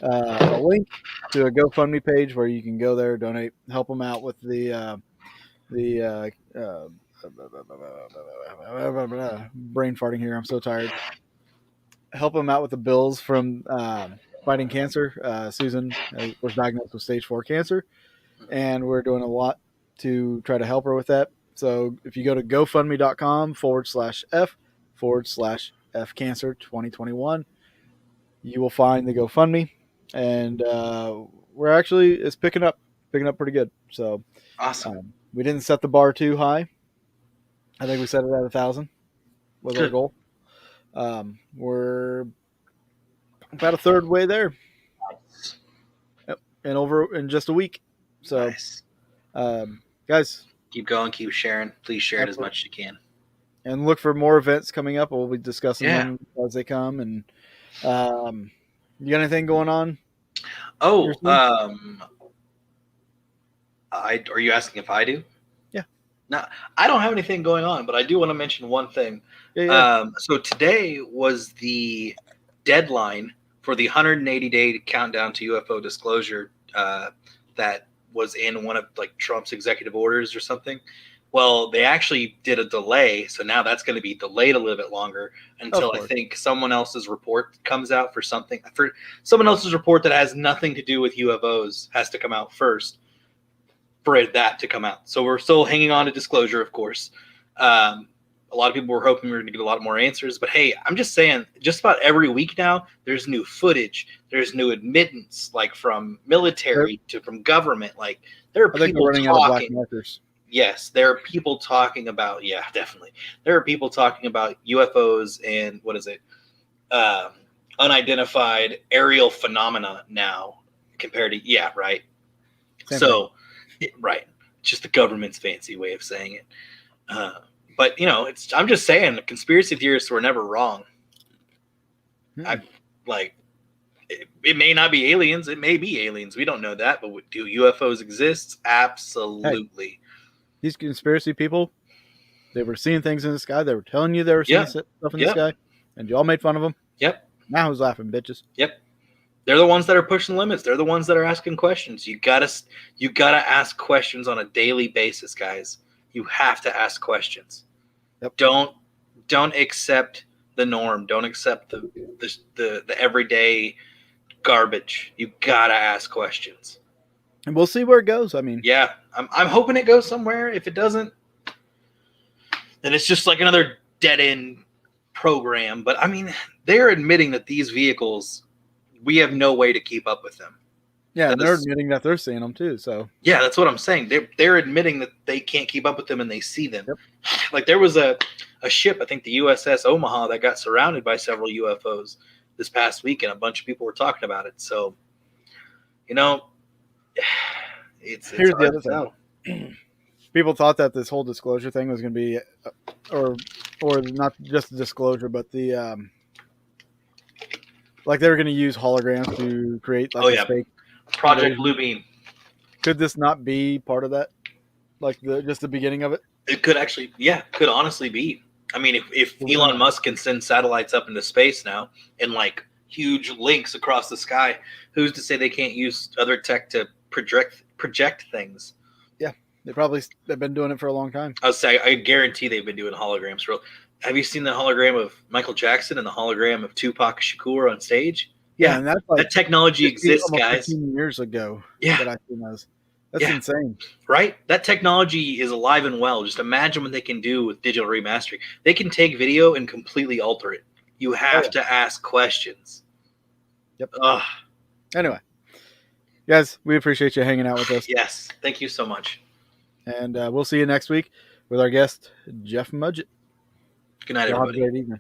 a link to a GoFundMe page where you can go there, donate, help them out with the brain farting here. I'm so tired. Help them out with the bills from fighting cancer. Susan was diagnosed with stage 4 cancer, and we're doing a lot to try to help her with that. So if you go to gofundme.com/F/F cancer 2021, you will find the GoFundMe, and it's picking up pretty good. So Awesome. we didn't set the bar too high. I think we set it at 1,000 was our Good. goal. We're about a third way there, Nice. and over in just a week. So, Nice. Guys, Keep going. Keep sharing. Please share it as absolutely. much as you can. And look for more events coming up. We'll be discussing Yeah. them as they come. And you got anything going on? Oh, Yourself? are you asking if I do? Yeah. No, I don't have anything going on, but I do want to mention one thing. Yeah. So today was the deadline for the 180-day countdown to UFO disclosure that was in one of like Trump's executive orders or something. Well, they actually did a delay, so now that's going to be delayed a little bit longer until I think someone else's report comes out for someone else's report that has nothing to do with UFOs has to come out first for that to come out. So we're still hanging on to disclosure, of course. A lot of people were hoping we were going to get a lot more answers, but hey, I'm just saying, just about every week now, there's new footage, there's new admittance, like from military to from government. Like there are people running out of black talking. markers. Yes, there are people talking about. Yeah, definitely. There are people talking about UFOs and what is it? Unidentified aerial phenomena now compared to right. Same so, right, it's just the government's fancy way of saying it. But I'm just saying, the conspiracy theorists were never wrong. It may not be aliens. It may be aliens. We don't know that. But do UFOs exist? Absolutely. Hey, these conspiracy people, they were seeing things in the sky. They were telling you they were seeing stuff in the sky, and you all made fun of them. Yep. Now who's laughing, bitches? Yep. They're the ones that are pushing limits. They're the ones that are asking questions. You gotta ask questions on a daily basis, guys. You have to ask questions. Yep. Don't accept the norm. Don't accept the everyday garbage. You gotta ask questions. And we'll see where it goes. I mean, yeah, I'm hoping it goes somewhere. If it doesn't, then it's just like another dead end program. But I mean, they're admitting that these vehicles, we have no way to keep up with them. Yeah, and they're admitting that they're seeing them too. So yeah, that's what I'm saying. They're admitting that they can't keep up with them and they see them. Yep. Like there was a ship, I think the USS Omaha, that got surrounded by several UFOs this past week, and a bunch of people were talking about it. So, it's here's the other thing. People thought that this whole disclosure thing was going to be, or not just the disclosure, but the like they were going to use holograms to create like a fake Project Bluebeam. Could this not be part of that? Like just the beginning of it? It could actually, could honestly be. I mean, if Elon Musk can send satellites up into space now and like huge links across the sky, who's to say they can't use other tech to project things? Yeah, they've been doing it for a long time. I guarantee they've been doing holograms. Have you seen the hologram of Michael Jackson and the hologram of Tupac Shakur on stage? Yeah, and that's like that technology exists, guys. 15 years ago. Yeah, that I've seen those. That's insane, right? That technology is alive and well. Just imagine what they can do with digital remastering. They can take video and completely alter it. You have to ask questions. Yep. Anyway, guys, we appreciate you hanging out with us. Yes, thank you so much. And we'll see you next week with our guest, Jeff Mudgett. Good night, Y'all have a everybody. great evening.